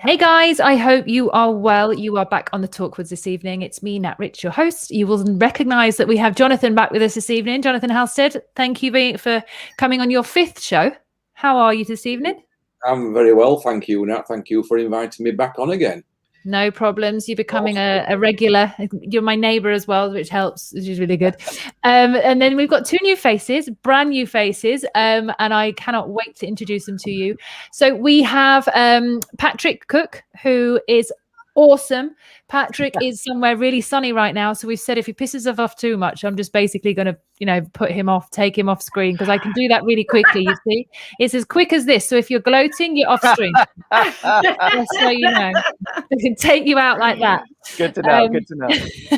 Hey guys, I hope you are well. You are back on the Talkwoods this evening. It's me, Nat Rich, your host. You will recognize that we have Jonathan back with us this evening. Jonathan Halstead, thank you for coming on your 5th show. How are you this evening? I'm very well, thank you, Nat. Thank you for inviting me back on again. No problems. You're becoming a regular. You're my neighbor as well, which helps, which is really good. And then we've got 2 new faces, brand new faces, and I cannot wait to introduce them to you. So we have Patrick Cook, who is awesome. Patrick is somewhere really sunny right now. So we've said if he pisses us off too much, I'm just basically going to, put him off, take him off screen, because I can do that really quickly, you see. It's as quick as this. So if you're gloating, you're off screen. Just so you know. I can take you out like that. Good to know. Good to know.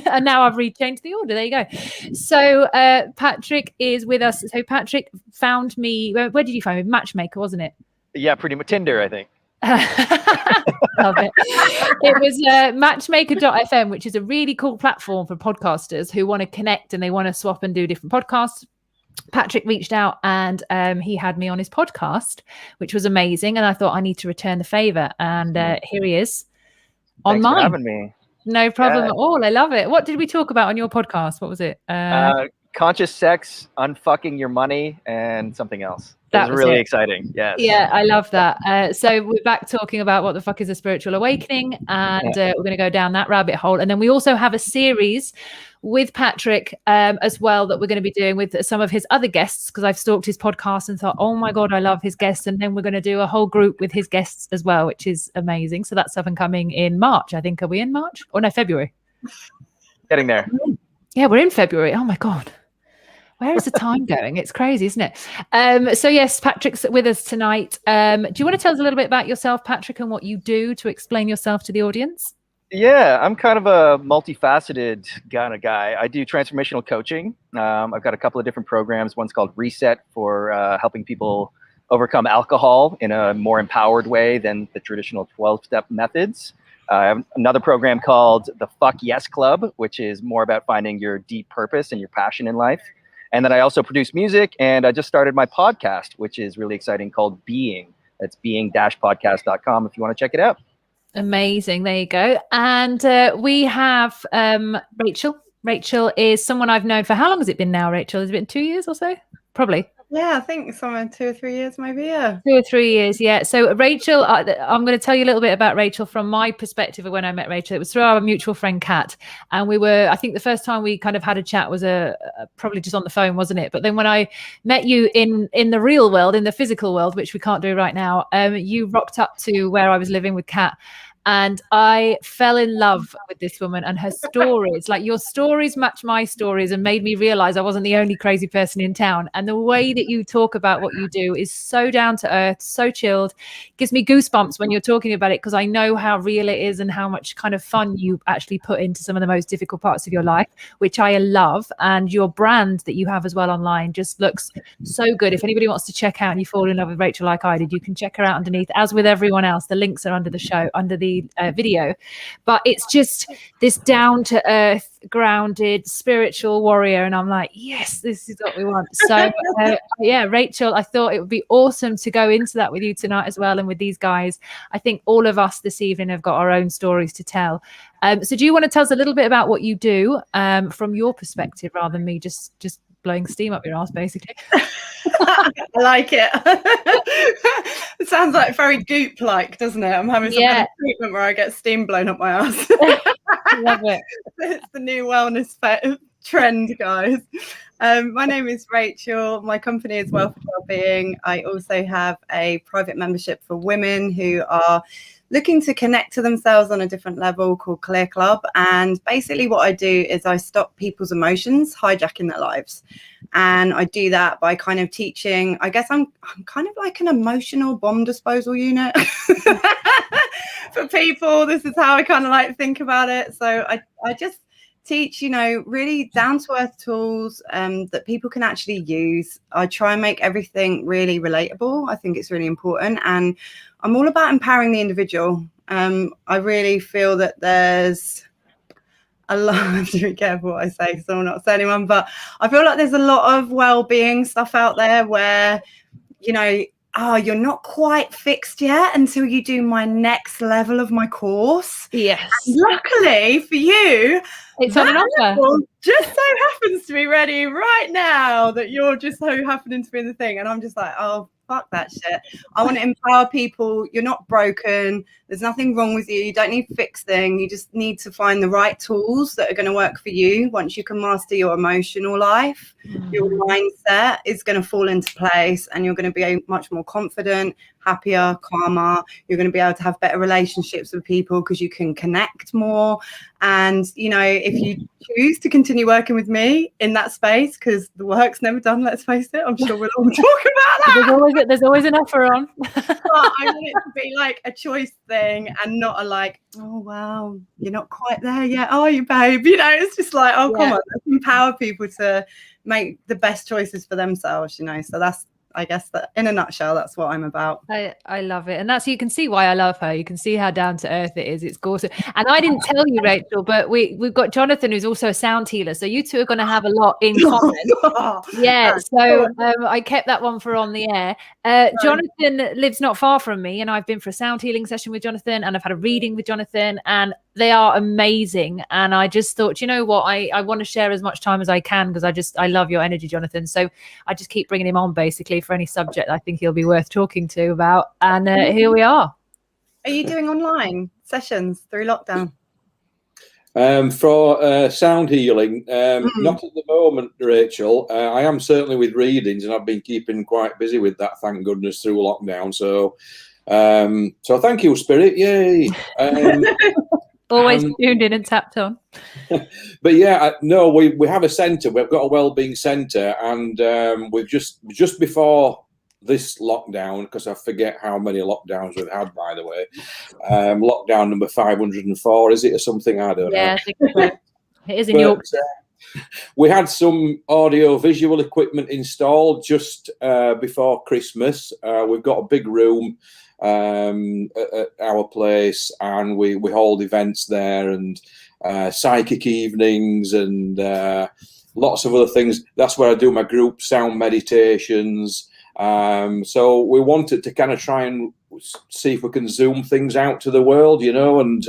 And now I've rechanged the order. There you go. So Patrick is with us. So Patrick found me. Where did you find me? Matchmaker, wasn't it? Yeah, pretty much Tinder, I think. Love it. It was matchmaker.fm, which is a really cool platform for podcasters who want to connect and they want to swap and do different podcasts. Patrick reached out and he had me on his podcast, which was amazing. And I thought I need to return the favor. And here he is on Thanks mine. for having me. No problem at all. I love it. What did we talk about on your podcast? What was it? Conscious sex, unfucking your money, and something else. That was really exciting. Yes. Yeah, I love that. So we're back talking about what the fuck is a spiritual awakening, and we're going to go down that rabbit hole. And then we also have a series with Patrick as well that we're going to be doing with some of his other guests, because I've stalked his podcast and thought, oh my God, I love his guests. And then we're going to do a whole group with his guests as well, which is amazing. So that's up and coming in March, I think. Are we in March? Or no, February? Getting there. Yeah, we're in February. Oh my God. Where is the time going? It's crazy, isn't it? So yes, Patrick's with us tonight. Do you want to tell us a little bit about yourself, Patrick, and what you do to explain yourself to the audience? Yeah, I'm kind of a multifaceted kind of guy. I do transformational coaching. I've got a couple of different programs. One's called Reset for helping people overcome alcohol in a more empowered way than the traditional 12-step methods. I have another program called the Fuck Yes Club, which is more about finding your deep purpose and your passion in life. And then I also produce music, and I just started my podcast, which is really exciting, called Being. That's being-podcast.com if you want to check it out. Amazing. There you go. And we have Rachel. Rachel is someone I've known for, how long has it been now, Rachel? Has it been 2 years or so? Probably. Yeah, I think somewhere 2 or 3 years, maybe. Yeah, 2 or 3 years. Yeah. So Rachel, I'm going to tell you a little bit about Rachel from my perspective of when I met Rachel. It was through our mutual friend Kat, and I think the first time we kind of had a chat was probably just on the phone, wasn't it? But then when I met you in the real world, in the physical world, which we can't do right now, you rocked up to where I was living with Kat. And I fell in love with this woman and her stories. Like, your stories match my stories and made me realize I wasn't the only crazy person in town. And the way that you talk about what you do is so down to earth, so chilled. It gives me goosebumps when you're talking about it, because I know how real it is and how much kind of fun you actually put into some of the most difficult parts of your life, which I love. And your brand that you have as well online just looks so good. If anybody wants to check out and you fall in love with Rachel like I did, you can check her out underneath. As with everyone else, the links are under the show, under the video. But it's just this down to earth, grounded, spiritual warrior, and I'm like, yes, this is what we want. So yeah, Rachel, I thought it would be awesome to go into that with you tonight as well, and with these guys. I think all of us this evening have got our own stories to tell. So do you want to tell us a little bit about what you do from your perspective, rather than me just blowing steam up your ass, basically? I like it. It sounds like very Goop-like, doesn't it? I'm having some kind of treatment where I get steam blown up my ass. Love it. It's the new wellness trend, guys. My name is Rachel. My company is Wealth and Wellbeing. I also have a private membership for women who are looking to connect to themselves on a different level, called Clear Club. And basically what I do is I stop people's emotions hijacking their lives. And I do that by kind of teaching, I guess I'm kind of like an emotional bomb disposal unit for people. This is how I kind of like think about it. So I just teach, really down to earth tools that people can actually use. I try and make everything really relatable. I think it's really important. And I'm all about empowering the individual. I really feel that there's a lot, I have to be careful what I say because I'm not saying anyone, but I feel like there's a lot of well-being stuff out there where, oh, you're not quite fixed yet until you do my next level of my course. Yes. And luckily for you, It's on an offer. level just so happens to be ready right now, that you're just so happening to be in the thing. And I'm just like, oh, fuck that shit. I want to empower people. You're not broken. There's nothing wrong with you. You don't need fixing. You just need to find the right tools that are going to work for you. Once you can master your emotional life, your mindset is going to fall into place, and you're going to be much more confident, happier, calmer. You're going to be able to have better relationships with people because you can connect more. And, you know, if you choose to continue working with me in that space, because the work's never done, let's face it, I'm sure we'll all talk about that. There's always an offer on. But I want it to be like a choice thing, and not a like, oh, wow, you're not quite there yet, are you, babe? You know, it's just like, oh, come on, let's empower people to make the best choices for themselves, you know. So that's, I guess, that in a nutshell, that's what I'm about. I love it. And that's, you can see why I love her. You can see how down to earth it is. It's gorgeous. And I didn't tell you, Rachel, but we've got Jonathan, who's also a sound healer. So you two are going to have a lot in common. Yeah. So I kept that one for on the air. Jonathan lives not far from me, and I've been for a sound healing session with Jonathan, and I've had a reading with Jonathan, and they are amazing. And I just thought, you know what, I want to share as much time as I can, because I love your energy, Jonathan. So I just keep bringing him on basically for any subject I think he'll be worth talking to about. And here we are. Are you doing online sessions through lockdown? For sound healing, not at the moment, Rachel. I am certainly with readings, and I've been keeping quite busy with that, thank goodness, through lockdown. So thank you, Spirit. Yay. Always tuned in and tapped on. But yeah, no, we have a centre. We've got a wellbeing centre, and we've just before this lockdown, because I forget how many lockdowns we've had, by the way. Lockdown number 504, is it, or something? I don't know. Yeah, I think so. It is in York. We had some audio visual equipment installed just before Christmas. We've got a big room at our place, and we hold events there, and psychic evenings, and lots of other things. That's where I do my group sound meditations. So we wanted to kind of try and see if we can zoom things out to the world, you know, and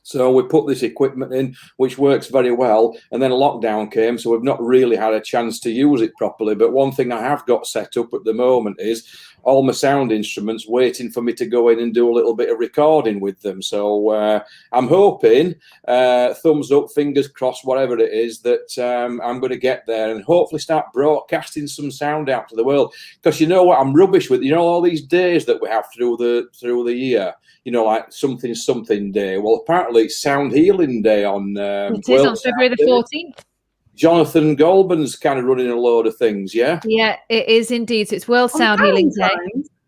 so we put this equipment in, which works very well. And then lockdown came, so we've not really had a chance to use it properly. But one thing I have got set up at the moment is all my sound instruments waiting for me to go in and do a little bit of recording with them. So I'm hoping, thumbs up, fingers crossed, whatever it is, that I'm going to get there and hopefully start broadcasting some sound out to the world. Because you know what, I'm rubbish with, you know, all these days that we have through the year. You know, like something day. Well, apparently it's Sound Healing Day on. It is on February the 14th. Jonathan Goldman's kind of running a load of things, yeah? Yeah, it is indeed. So it's World Sound Healing Day.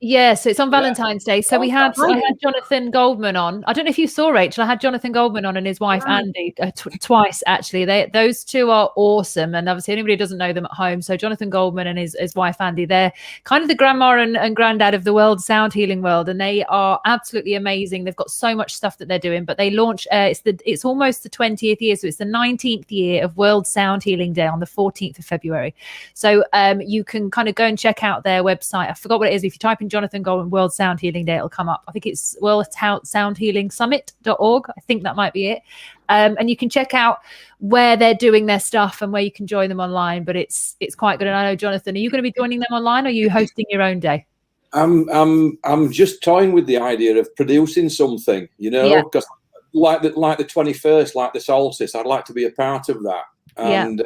Yeah, so it's on Valentine's Day. So I had Jonathan Goldman on. I don't know if you saw, Rachel. I had Jonathan Goldman on and his wife Andy twice actually. Those two are awesome, and obviously anybody who doesn't know them at home. So Jonathan Goldman and his wife Andy, they're kind of the grandma and granddad of the world sound healing world, and they are absolutely amazing. They've got so much stuff that they're doing, but they launch. It's almost the 20th year, so it's the 19th year of World Sound Healing Day on the 14th of February. So you can kind of go and check out their website. I forgot what it is. If you type in Jonathan Goldman World Sound Healing Day, it'll come up. I think it's worldsoundhealingsummit.org. I think that might be it. And you can check out where they're doing their stuff and where you can join them online. But it's quite good. And I know, Jonathan, are you going to be joining them online, or are you hosting your own day? I'm just toying with the idea of producing something, you know, because like the 21st, like the solstice, I'd like to be a part of that. And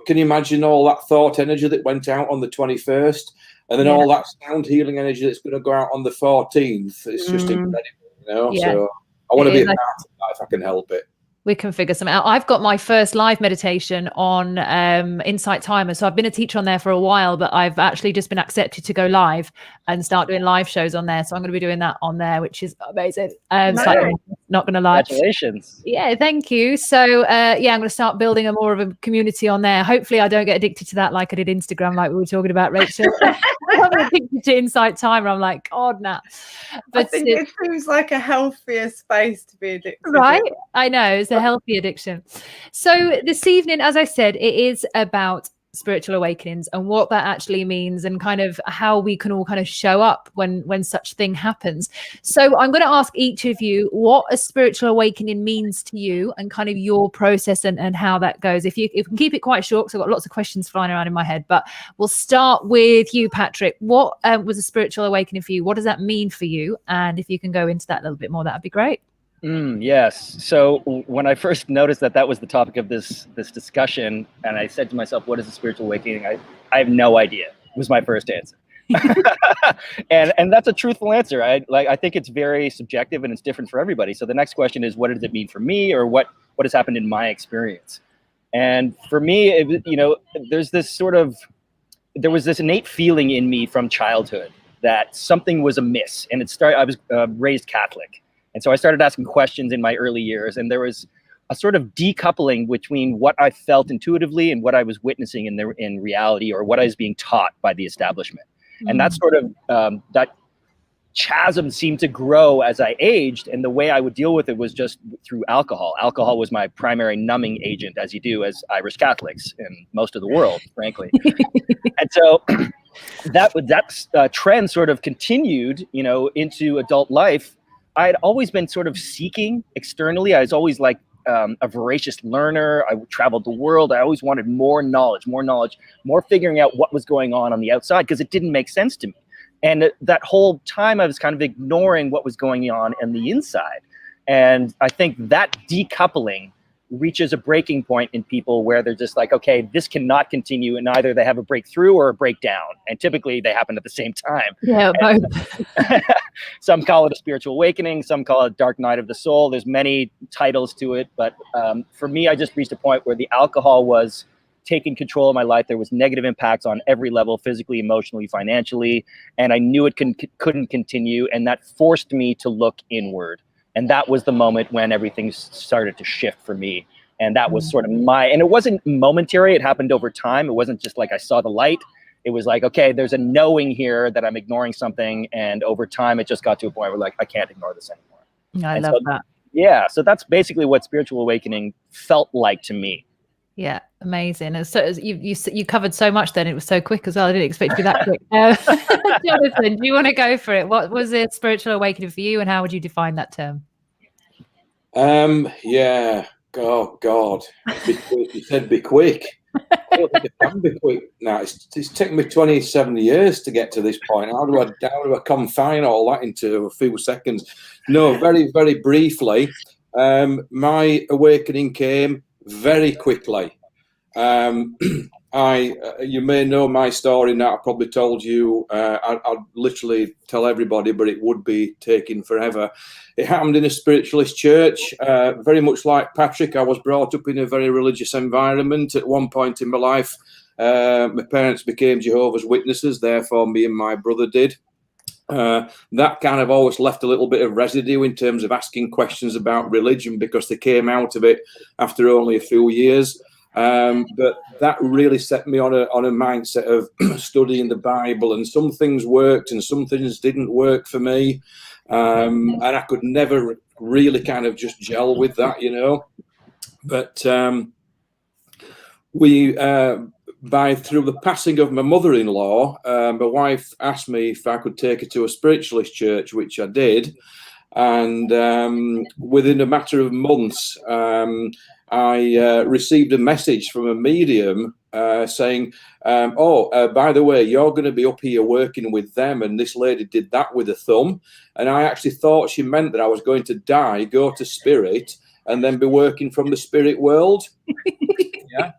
can you imagine all that thought energy that went out on the 21st? And then all that sound healing energy that's going to go out on the 14th. It's just incredible, you know. Yeah. So I want to be a part of that if I can help it. We can figure something out. I've got my first live meditation on Insight Timer. So I've been a teacher on there for a while, but I've actually just been accepted to go live and start doing live shows on there. So I'm going to be doing that on there, which is amazing. So I'm not going to lie. Congratulations. Yeah, thank you. So I'm going to start building more of a community on there. Hopefully I don't get addicted to that like I did Instagram, like we were talking about, Rachel. I'm addicted to Insight Timer. I'm like, God, nah. But I think it seems like a healthier space to be addicted to. Right? I know, it's a healthy addiction. So this evening, as I said, it is about spiritual awakenings and what that actually means, and kind of how we can all kind of show up when such thing happens. So I'm going to ask each of you what a spiritual awakening means to you, and kind of your process and how that goes. If you can keep it quite short, because I've got lots of questions flying around in my head, but we'll start with you, Patrick. What was a spiritual awakening for you? What does that mean for you? And if you can go into that a little bit more, that'd be great. Yes. So when I first noticed that was the topic of this discussion, and I said to myself, what is a spiritual awakening? I have no idea, was my first answer. and that's a truthful answer. I think it's very subjective and it's different for everybody. So the next question is, what does it mean for me, or what has happened in my experience? And for me, there was this innate feeling in me from childhood that something was amiss, and I was raised Catholic. And so I started asking questions in my early years, and there was a sort of decoupling between what I felt intuitively and what I was witnessing in reality, or what I was being taught by the establishment. And that sort of that chasm seemed to grow as I aged, and the way I would deal with it was just through alcohol. Alcohol was my primary numbing agent, as you do as Irish Catholics in most of the world, frankly. And so that trend sort of continued, into adult life. I had always been sort of seeking externally. I was always like a voracious learner. I traveled the world. I always wanted more knowledge, more figuring out what was going on the outside, because it didn't make sense to me. And that whole time I was kind of ignoring what was going on the inside. And I think that decoupling reaches a breaking point in people where they're just like, okay, this cannot continue. And either they have a breakthrough or a breakdown. And typically they happen at the same time. Yeah, both. Some call it a spiritual awakening. Some call it dark night of the soul. There's many titles to it. But for me, I just reached a point where the alcohol was taking control of my life. There was negative impacts on every level, physically, emotionally, financially. And I knew it couldn't continue. And that forced me to look inward. And that was the moment when everything started to shift for me. And that was sort of and it wasn't momentary. It happened over time. It wasn't just like I saw the light. It was like, okay, there's a knowing here that I'm ignoring something. And over time, it just got to a point where like, I can't ignore this anymore. I love that. Yeah. So that's basically what spiritual awakening felt like to me. Yeah, amazing. And so you covered so much then. It was so quick as well. I didn't expect you to be that quick. Jonathan, do you want to go for it? What was a spiritual awakening for you, and how would you define that term? Yeah. Oh, God. Be quick. You said be quick. I don't think it can be quick. Now, it's taken me 27 years to get to this point. How do I confine all that into a few seconds? No, very, very briefly. My awakening came very quickly. You may know my story now. I probably told you. I'd literally tell everybody, but it would be taking forever. It happened in a spiritualist church. Very much like Patrick, I was brought up in a very religious environment. At one point in my life, my parents became Jehovah's Witnesses. Therefore, me and my brother did. That kind of always left a little bit of residue in terms of asking questions about religion, because they came out of it after only a few years. But that really set me on a mindset of studying the Bible, and some things worked and some things didn't work for me. And I could never really kind of just gel with that, But through the passing of my mother-in-law, my wife asked me if I could take her to a spiritualist church, which I did. And within a matter of months, I received a message from a medium saying, by the way, you're going to be up here working with them. And this lady did that with a thumb. And I actually thought she meant that I was going to die, go to spirit, and then be working from the spirit world. Yeah.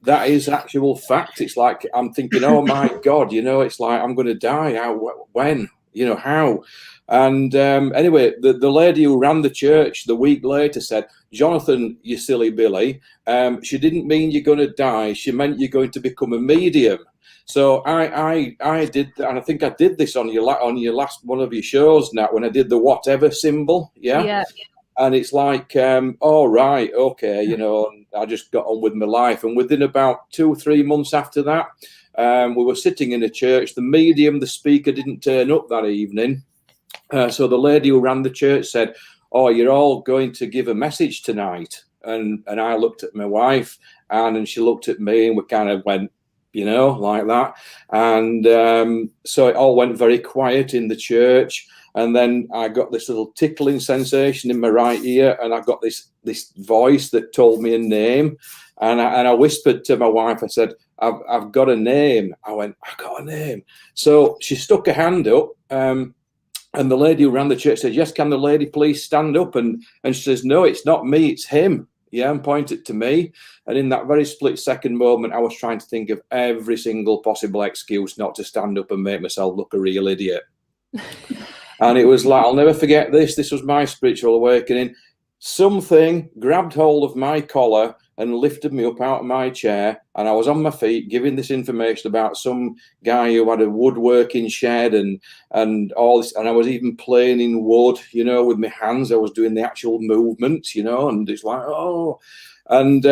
That is actual fact. It's like, I'm thinking, oh my God, it's like, I'm going to die. How, when, how? And anyway, the lady who ran the church the week later said, Jonathan, you silly Billy, she didn't mean you're going to die. She meant you're going to become a medium. So I did, and I think I did this on your last one of your shows now, when I did the whatever symbol. Yeah. And it's like, oh, right, okay, and I just got on with my life. And within about 2 or 3 months after that, we were sitting in a church. The medium, the speaker, didn't turn up that evening. So the lady who ran the church said, oh, you're all going to give a message tonight. And I looked at my wife and she looked at me, and we kind of went, you know, like that. And so it all went very quiet in the church. And then I got this little tickling sensation in my right ear, and I got this voice that told me a name. And I whispered to my wife, I said, I've got a name. I went, I got a name. So she stuck her hand up, and the lady who ran the church said, yes, can the lady please stand up? And she says, no, it's not me, it's him. Yeah, and pointed to me. And in that very split-second moment, I was trying to think of every single possible excuse not to stand up and make myself look a real idiot. And it was like, I'll never forget this. This was my spiritual awakening. Something grabbed hold of my collar and lifted me up out of my chair, and I was on my feet giving this information about some guy who had a woodworking shed and all this, and I was even playing in wood, you know, with my hands. I was doing the actual movements, you know, and it's like, oh, and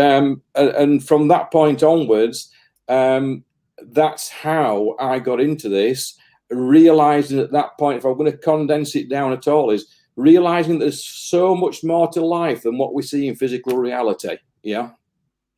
from that point onwards, that's how I got into this. Realizing at that point, if I'm going to condense it down at all, is realizing there's so much more to life than what we see in physical reality. Yeah,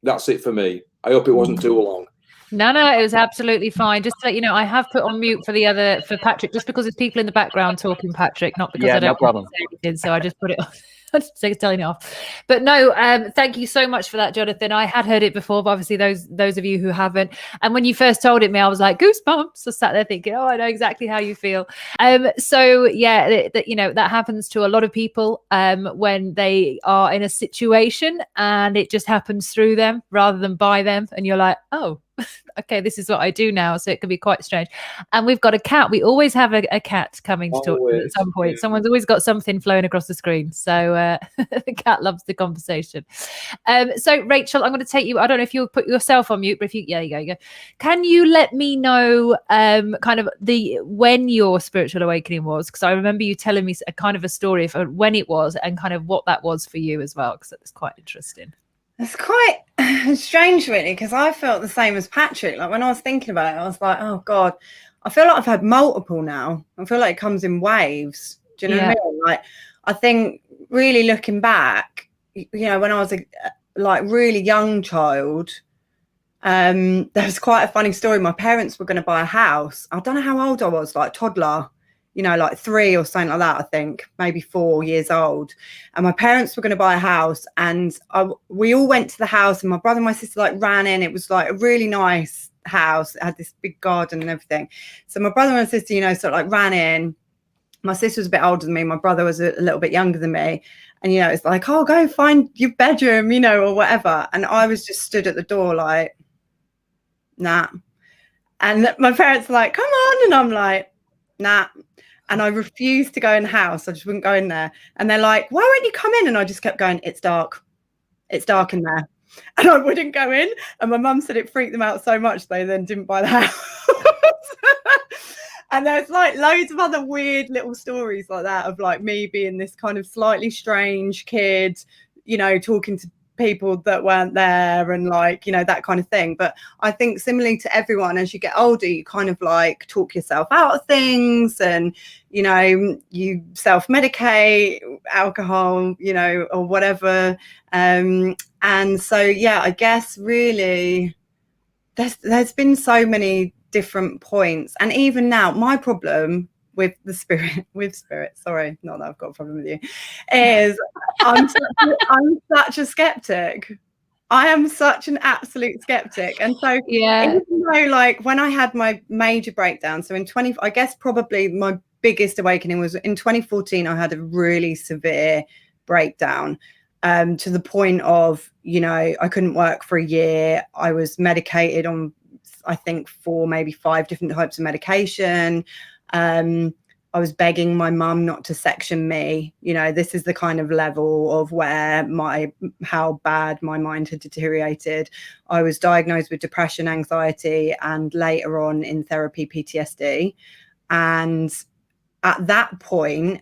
that's it for me. I hope it wasn't too long. No, it was absolutely fine. Just to let you know, I have put on mute for Patrick, just because there's people in the background talking, Patrick, not because I don't no problem. say anything, so I just put it on. I'm just telling it off. But no, thank you so much for that, Jonathan. I had heard it before, but obviously those of you who haven't. And when you first told it me, I was like, goosebumps. I sat there thinking, oh, I know exactly how you feel. So yeah, that happens to a lot of people when they are in a situation and it just happens through them rather than by them. And you're like, oh, okay, this is what I do now. So it can be quite strange. And we've got a cat. We always have a cat coming to talk to us at some point. Yeah. Someone's always got something flowing across the screen. So the cat loves the conversation. So Rachel, I'm going to take you. I don't know if you'll put yourself on mute, but if you, yeah, you go. Can you let me know kind of when your spiritual awakening was? Because I remember you telling me a kind of a story of when it was and kind of what that was for you as well, because that was quite interesting. It's quite strange, really, because I felt the same as Patrick. Like when I was thinking about it, I was like, oh God, I feel like I've had multiple now. I feel like it comes in waves. Do you know what I mean? Like, I think really looking back, you know, when I was a really young child, there was quite a funny story. My parents were going to buy a house. I don't know how old I was, like toddler, you know, like 3 or something like that, I think, maybe 4 years old. And my parents were going to buy a house, and we all went to the house, and my brother and my sister like ran in. It was like a really nice house. It had this big garden and everything. So my brother and my sister, you know, sort of like ran in. My sister was a bit older than me. My brother was a little bit younger than me. And, you know, it's like, oh, go find your bedroom, you know, or whatever. And I was just stood at the door like, nah. And my parents were like, come on. And I'm like, nah. And I refused to go in the house. I just wouldn't go in there. And they're like, why won't you come in? And I just kept going, it's dark. It's dark in there. And I wouldn't go in. And my mum said it freaked them out so much they then didn't buy the house. And there's like loads of other weird little stories like that of like me being this kind of slightly strange kid, you know, talking to people that weren't there and like, you know, that kind of thing. But I think similarly to everyone, as you get older, you kind of like talk yourself out of things, and, you know, you self-medicate, alcohol, you know, or whatever. And so, yeah, I guess really there's been so many different points. And even now, my problem with spirit, sorry, not that I've got a problem with you, is I'm such a skeptic. I am such an absolute skeptic. And so even though like when I had my major breakdown, so I guess probably my biggest awakening was in 2014, I had a really severe breakdown, to the point of, you know, I couldn't work for a year. I was medicated on, I think, 4, maybe 5 different types of medication. I was begging my mum not to section me. You know, this is the kind of level of how bad my mind had deteriorated. I was diagnosed with depression, anxiety, and later on in therapy, PTSD. And at that point,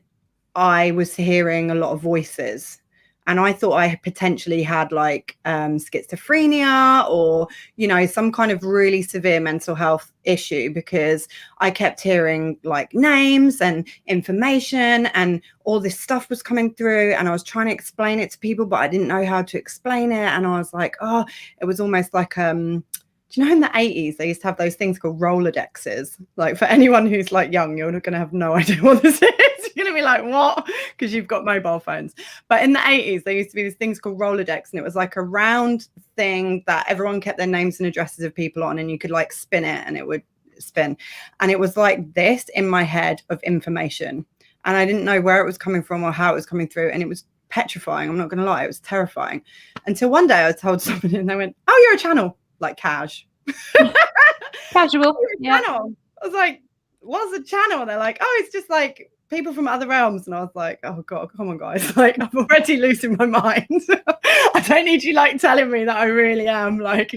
I was hearing a lot of voices. And I thought I potentially had like schizophrenia or, you know, some kind of really severe mental health issue, because I kept hearing like names and information and all this stuff was coming through, and I was trying to explain it to people, but I didn't know how to explain it. And I was like, oh, it was almost like do you know in the 80s they used to have those things called Rolodexes? Like, for anyone who's like young, you're going to have no idea what this is. You're going to be like, what? Because you've got mobile phones. But in the 80s, there used to be these things called Rolodex, and it was like a round thing that everyone kept their names and addresses of people on, and you could like spin it and it would spin. And it was like this in my head of information. And I didn't know where it was coming from or how it was coming through. And it was petrifying. I'm not going to lie. It was terrifying. Until one day I told somebody and they went, oh, you're a channel. Like cash. Casual. Yeah. Channel. I was like, what's a channel? And they're like, oh, it's just like people from other realms. And I was like, oh God, come on, guys. Like, I'm already losing my mind. I don't need you like telling me that I really am like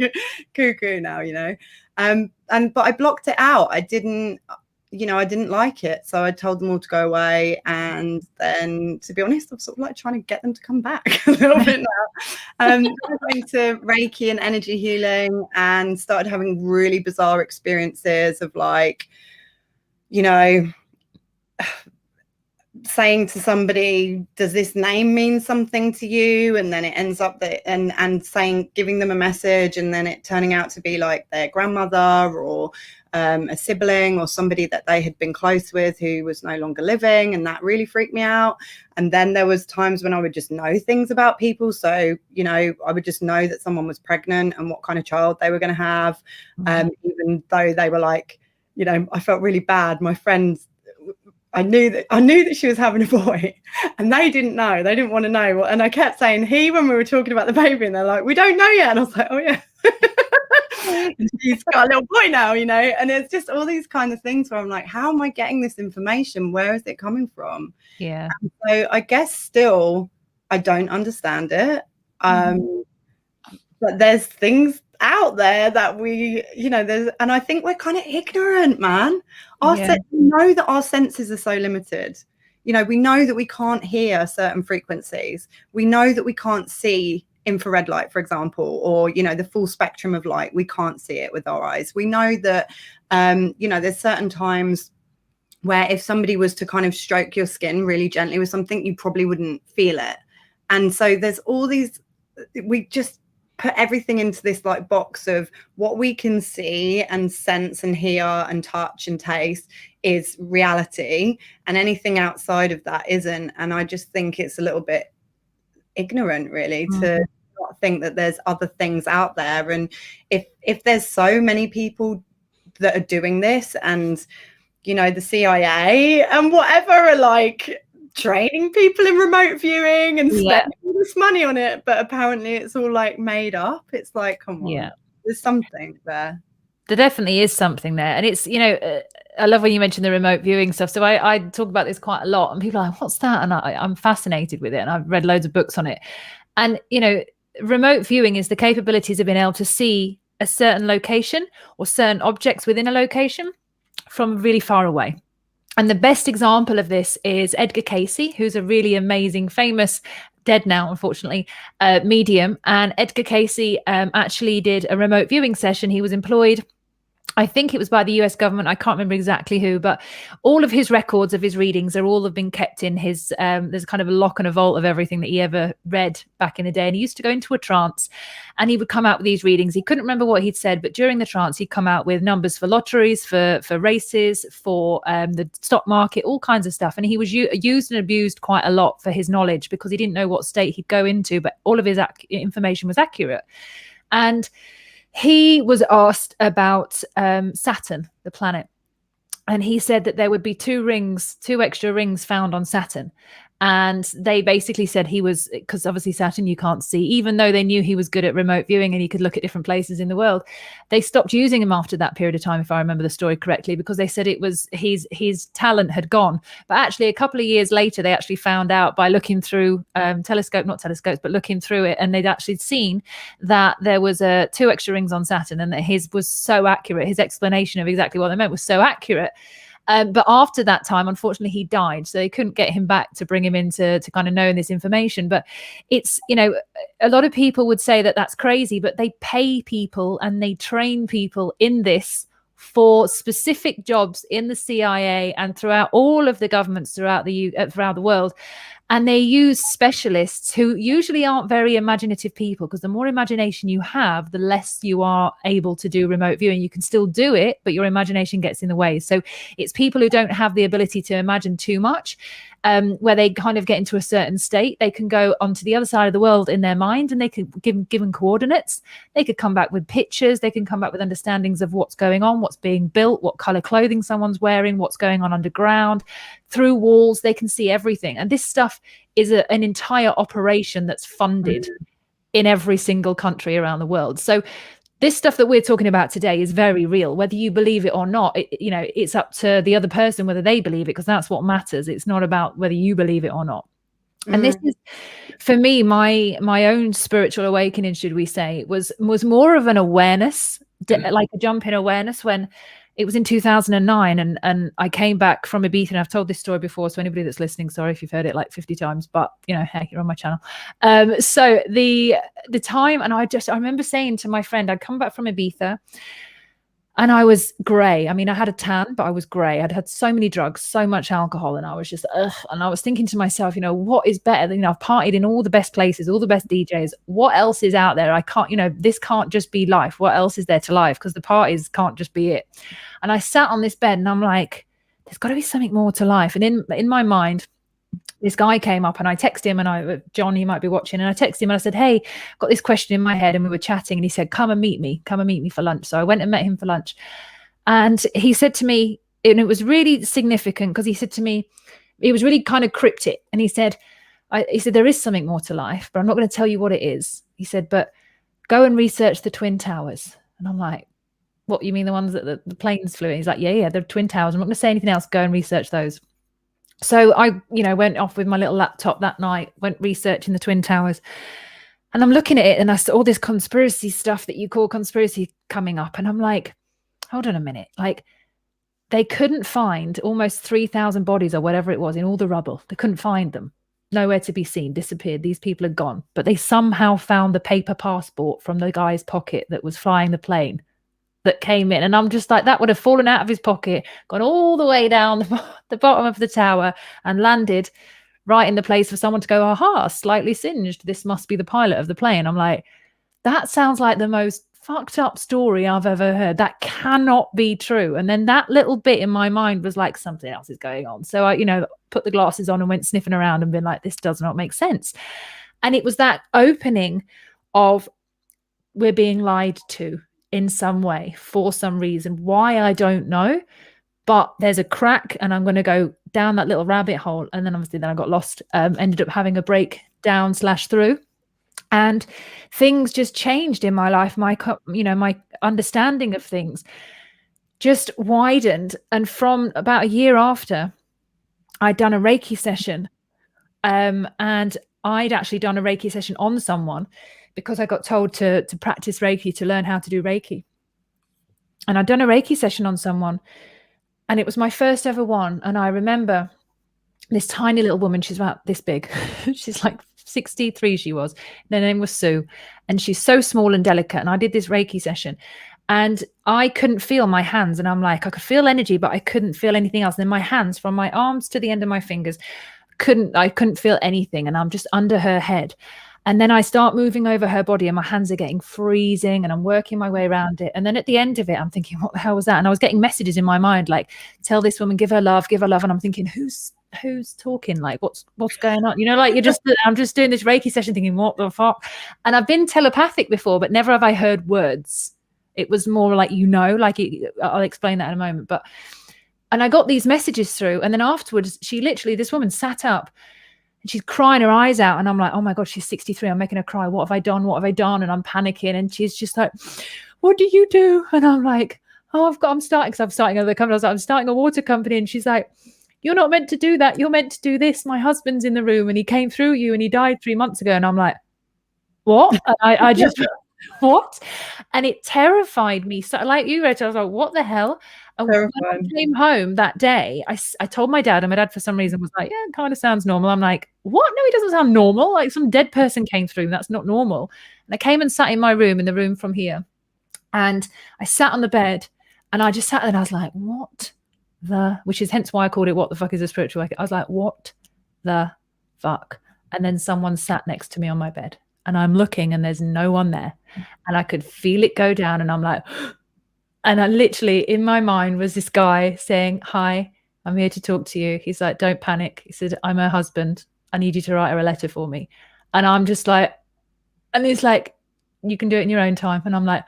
cuckoo now, you know. But I blocked it out. I didn't like it. So I told them all to go away. And then, to be honest, I'm sort of like trying to get them to come back a little bit now. I went to Reiki and energy healing and started having really bizarre experiences of like, you know, saying to somebody, does this name mean something to you? And then it ends up that and saying, giving them a message, and then it turning out to be like their grandmother or a sibling or somebody that they had been close with who was no longer living, and that really freaked me out. And then there was times when I would just know things about people. So, you know, I would just know that someone was pregnant and what kind of child they were going to have, even though they were like, you know, I felt really bad. My friends, I knew that she was having a boy, and they didn't know. They didn't want to know. And I kept saying he when we were talking about the baby, and they're like, we don't know yet. And I was like, oh yeah. And she's got a little boy now, you know. And it's just all these kind of things where I'm like, how am I getting this information? Where is it coming from? Yeah. And so I guess still I don't understand it. But there's things out there that we, you know, and I think we're kind of ignorant, man. We know that our senses are so limited. You know, we know that we can't hear certain frequencies. We know that we can't see infrared light, for example, or, you know, the full spectrum of light. We can't see it with our eyes. We know that, you know, there's certain times where if somebody was to kind of stroke your skin really gently with something, you probably wouldn't feel it. And so there's all these, we just put everything into this like box of what we can see and sense and hear and touch and taste is reality, and anything outside of that isn't. And I just think it's a little bit ignorant really to not think that there's other things out there. And if there's so many people that are doing this, and, you know, the CIA and whatever are like training people in remote viewing and spending all this money on it, but apparently it's all like made up. It's like, come on, there's something there. There definitely is something there. And it's, you know, I love when you mentioned the remote viewing stuff. So I talk about this quite a lot, and people are like, what's that? And I'm fascinated with it, and I've read loads of books on it. And, you know, remote viewing is the capabilities of being able to see a certain location or certain objects within a location from really far away. And the best example of this is Edgar Cayce, who's a really amazing, famous, dead now, unfortunately, medium. And Edgar Cayce actually did a remote viewing session. He was employed, I think it was by the US government. I can't remember exactly who, but all of his records of his readings are all have been kept in his, there's kind of a lock and a vault of everything that he ever read back in the day. And he used to go into a trance, and he would come out with these readings. He couldn't remember what he'd said, but during the trance, he'd come out with numbers for lotteries, for races, for the stock market, all kinds of stuff. And he was used and abused quite a lot for his knowledge, because he didn't know what state he'd go into, but all of his information was accurate. And he was asked about Saturn, the planet, and he said that there would be two extra rings found on Saturn. And they basically said he was, because obviously Saturn you can't see, even though they knew he was good at remote viewing and he could look at different places in the world. They stopped using him after that period of time, if I remember the story correctly, because they said it was his talent had gone. But actually a couple of years later, they actually found out by looking through looking through it, and they'd actually seen that there was two extra rings on Saturn, and that his was so accurate. His explanation of exactly what they meant was so accurate. But after that time, unfortunately, he died. So they couldn't get him back to bring him in to kind of know this information. But it's, you know, a lot of people would say that that's crazy, but they pay people and they train people in this for specific jobs in the CIA and throughout all of the governments throughout the world. And they use specialists who usually aren't very imaginative people, because the more imagination you have, the less you are able to do remote viewing. You can still do it, but your imagination gets in the way. So it's people who don't have the ability to imagine too much, where they kind of get into a certain state. They can go onto the other side of the world in their mind, and they can given coordinates. They could come back with pictures. They can come back with understandings of what's going on, what's being built, what color clothing someone's wearing, what's going on underground. Through walls, they can see everything. And this stuff is an entire operation that's funded in every single country around the world. So this stuff that we're talking about today is very real, whether you believe it or not. You know, it's up to the other person whether they believe it, because that's what matters. It's not about whether you believe it or not. And this is, for me, my own spiritual awakening, should we say, was more of an awareness, like a jump in awareness, when it was in 2009, and I came back from Ibiza. And I've told this story before, so anybody that's listening, sorry if you've heard it like 50 times, but you know, heck, you're on my channel. So the time, and I remember saying to my friend, I'd come back from Ibiza and I was grey. I mean, I had a tan, but I was grey. I'd had so many drugs, so much alcohol, and I was just, and I was thinking to myself, you know, what is better than, you know, I've partied in all the best places, all the best DJs. What else is out there? I can't, you know, this can't just be life. What else is there to life? Because the parties can't just be it. And I sat on this bed and I'm like, there's got to be something more to life. And in my mind, this guy came up, and I texted him, and John, he might be watching, and I texted him and I said, hey, I've got this question in my head. And we were chatting, and he said, come and meet me for lunch. So I went and met him for lunch. And he said to me, and it was really significant, because he said to me, it was really kind of cryptic. And he said, there is something more to life, but I'm not going to tell you what it is. He said, but go and research the Twin Towers. And I'm like, what, you mean the ones that the planes flew in? He's like, yeah, the Twin Towers. I'm not going to say anything else. Go and research those. So I, you know, went off with my little laptop that night, went researching the Twin Towers, and I'm looking at it, and I saw all this conspiracy stuff that you call conspiracy coming up. And I'm like, hold on a minute. Like, they couldn't find almost 3,000 bodies or whatever it was in all the rubble. They couldn't find them. Nowhere to be seen, disappeared. These people are gone. But they somehow found the paper passport from the guy's pocket that was flying the plane that came in. And I'm just like, that would have fallen out of his pocket, gone all the way down the bottom of the tower, and landed right in the place for someone to go, aha, slightly singed. This must be the pilot of the plane. I'm like, that sounds like the most fucked up story I've ever heard. That cannot be true. And then that little bit in my mind was like, something else is going on. So I, you know, put the glasses on and went sniffing around and been like, this does not make sense. And it was that opening of, we're being lied to in some way, for some reason. Why, I don't know, but there's a crack, and I'm going to go down that little rabbit hole. And then obviously I got lost, ended up having a breakdown / through, and things just changed in my life. My understanding of things just widened. And from about a year after, I'd done a Reiki session, and I'd actually done a Reiki session on someone, because I got told to practice Reiki, to learn how to do Reiki. And I'd done a Reiki session on someone, and it was my first ever one. And I remember this tiny little woman, she's about this big. She's like 63, she was. Her name was Sue. And she's so small and delicate. And I did this Reiki session, and I couldn't feel my hands. And I'm like, I could feel energy, but I couldn't feel anything else. And then my hands, from my arms to the end of my fingers, I couldn't feel anything. And I'm just under her head. And then I start moving over her body, and my hands are getting freezing, and I'm working my way around it. And then at the end of it, I'm thinking, what the hell was that? And I was getting messages in my mind, like, tell this woman, give her love, give her love. And I'm thinking, who's talking? Like, what's going on? You know, like, I'm just doing this Reiki session thinking, what the fuck? And I've been telepathic before, but never have I heard words. It was more like, I'll explain that in a moment. And I got these messages through. And then afterwards, this woman sat up, and she's crying her eyes out. And I'm like, oh my God, she's 63. I'm making her cry. What have I done? What have I done? And I'm panicking. And she's just like, what do you do? And I'm like, I'm starting another company. I was like, I'm starting a water company. And she's like, you're not meant to do that. You're meant to do this. My husband's in the room, and he came through you, and he died 3 months ago. And I'm like, what? And I just, what? And it terrified me. So like you, Rachel, I was like, what the hell? And when I came home that day, I told my dad, and my dad for some reason was like, yeah, it kind of sounds normal. I'm like, what? No, it doesn't sound normal. Like some dead person came through. That's not normal. And I came and sat in my room, in the room from here. And I sat on the bed and I just sat there and I was like, what the, which is hence why I called it What the Fuck is a Spiritual Awakening? I was like, what the fuck? And then someone sat next to me on my bed and I'm looking and there's no one there. And I could feel it go down and I'm like, and I literally in my mind was this guy saying, hi, I'm here to talk to you. He's like, don't panic. He said, I'm her husband. I need you to write her a letter for me. And I'm just like, and he's like, you can do it in your own time. And I'm like,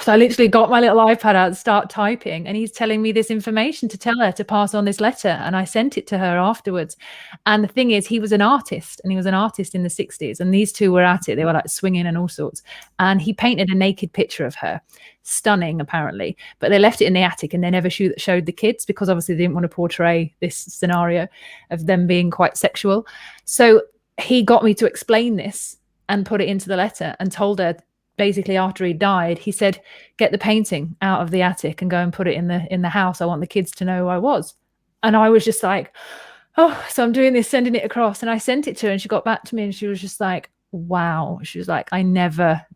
so I literally got my little iPad out and start typing, and he's telling me this information to tell her to pass on this letter. And I sent it to her afterwards. And the thing is, he was an artist, and he was an artist in the 60s. And these two were at it. They were like swinging and all sorts. And he painted a naked picture of her. Stunning, apparently. But they left it in the attic and they never showed the kids because obviously they didn't want to portray this scenario of them being quite sexual. So he got me to explain this and put it into the letter and told her, basically after he died, he said, get the painting out of the attic and go and put it in the house. I want the kids to know who I was. And I was just like, oh, so I'm doing this, sending it across. And I sent it to her and she got back to me and she was just like, wow. She was like, I never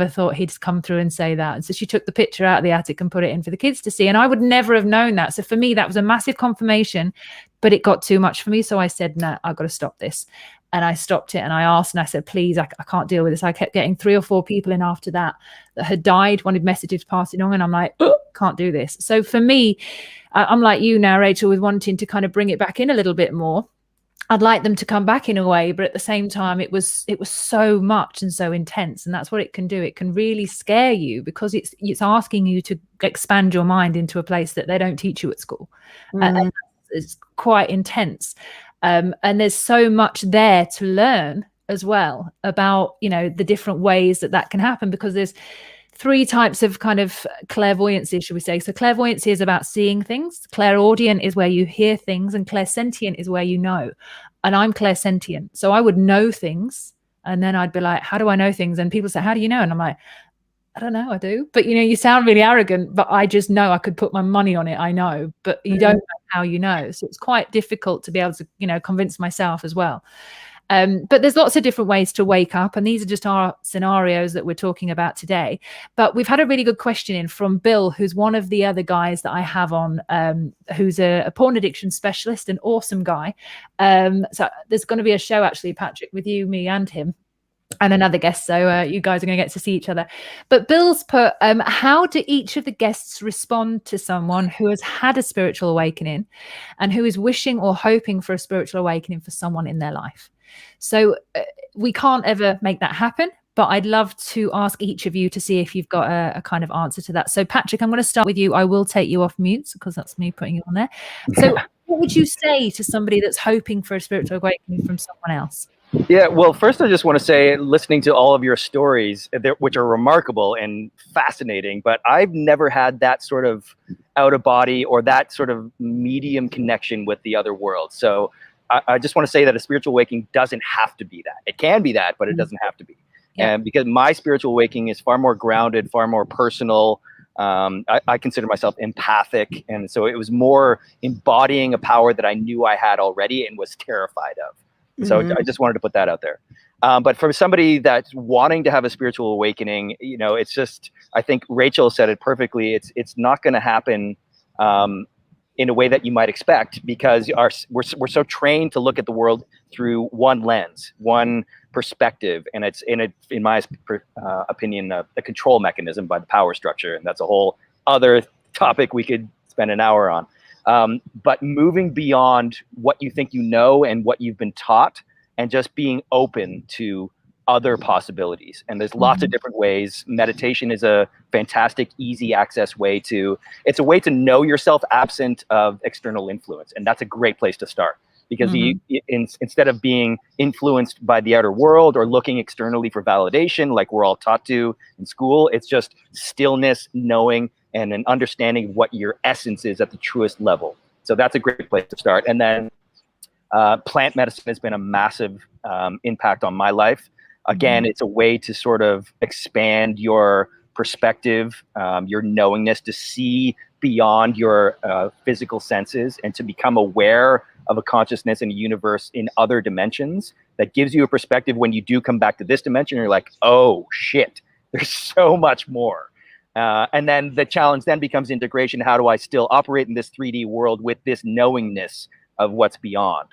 thought he'd come through and say that. And so she took the picture out of the attic and put it in for the kids to see. And I would never have known that. So for me, that was a massive confirmation, but it got too much for me. So I said, no, I've got to stop this. And I stopped it and I asked and I said, please, I can't deal with this. I kept getting 3 or 4 people in after that had died, wanted messages passing on. And I'm like, oh, can't do this. So for me, I'm like you now, Rachel, with wanting to kind of bring it back in a little bit more. I'd like them to come back in a way, but at the same time, it was so much and so intense. And that's what it can do. It can really scare you because it's asking you to expand your mind into a place that they don't teach you at school. And it's quite intense. And there's so much there to learn as well about, you know, the different ways that can happen, because there's 3 types of kind of clairvoyancy, should we say. So clairvoyancy is about seeing things. Clairaudient is where you hear things, and clairsentient is where you know. And I'm clairsentient. So I would know things and then I'd be like, how do I know things? And people say, how do you know? And I'm like, I don't know, I do. But, you know, you sound really arrogant, but I just know. I could put my money on it. I know, but you don't know how you know. So it's quite difficult to be able to, you know, convince myself as well. But there's lots of different ways to wake up. And these are just our scenarios that we're talking about today. But we've had a really good question in from Bill, who's one of the other guys that I have on, who's a porn addiction specialist, an awesome guy. So there's going to be a show, actually, Patrick, with you, me and him, and another guest, so you guys are going to get to see each other. But Bill's put, how do each of the guests respond to someone who has had a spiritual awakening and who is wishing or hoping for a spiritual awakening for someone in their life? So we can't ever make that happen, but I'd love to ask each of you to see if you've got a kind of answer to that. So Patrick, I'm going to start with you. I will take you off mute because that's me putting you on there. So what would you say to somebody that's hoping for a spiritual awakening from someone else? Yeah, well, first I just want to say, listening to all of your stories, which are remarkable and fascinating, but I've never had that sort of out of body or that sort of medium connection with the other world. So I just want to say that a spiritual awakening doesn't have to be that. It can be that, but it doesn't have to be. Yeah. And because my spiritual awakening is far more grounded, far more personal. I consider myself empathic. And so it was more embodying a power that I knew I had already and was terrified of. So I just wanted to put that out there. But for somebody that's wanting to have a spiritual awakening, you know, it's just, I think Rachel said it perfectly. It's not going to happen in a way that you might expect, because we're so trained to look at the world through one lens, one perspective, and it's in my opinion a control mechanism by the power structure, and that's a whole other topic we could spend an hour on. But moving beyond what you think you know and what you've been taught, and just being open to other possibilities. And there's lots of different ways. Meditation is a fantastic, easy access way it's a way to know yourself absent of external influence. And that's a great place to start, because instead of being influenced by the outer world or looking externally for validation, like we're all taught to in school, it's just stillness, knowing, and an understanding of what your essence is at the truest level. So that's a great place to start. And then plant medicine has been a massive impact on my life. Again, it's a way to sort of expand your perspective, your knowingness, to see beyond your physical senses and to become aware of a consciousness and a universe in other dimensions that gives you a perspective when you do come back to this dimension. You're like, oh shit, there's so much more. And then the challenge then becomes integration. How do I still operate in this 3D world with this knowingness of what's beyond?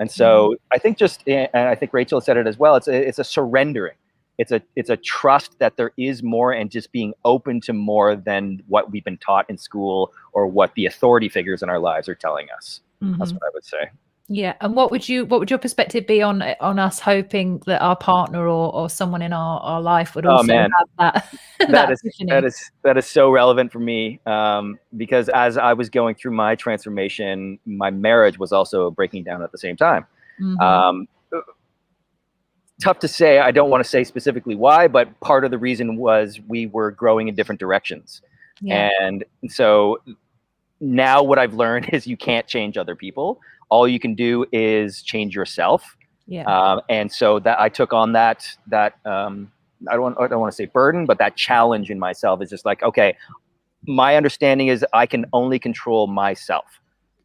And so I think and I think Rachel said it as well, it's a surrendering. It's a trust that there is more, and just being open to more than what we've been taught in school or what the authority figures in our lives are telling us. That's what I would say. Yeah. And what would your perspective be on us hoping that our partner or someone in our life would also have that? that is so relevant for me, because as I was going through my transformation, my marriage was also breaking down at the same time. Tough to say. I don't want to say specifically why, but part of the reason was we were growing in different directions. And so now what I've learned is you can't change other people. All you can do is change yourself. And so that I took on that I don't want to say burden, but that challenge in myself is just like, okay, my understanding is I can only control myself.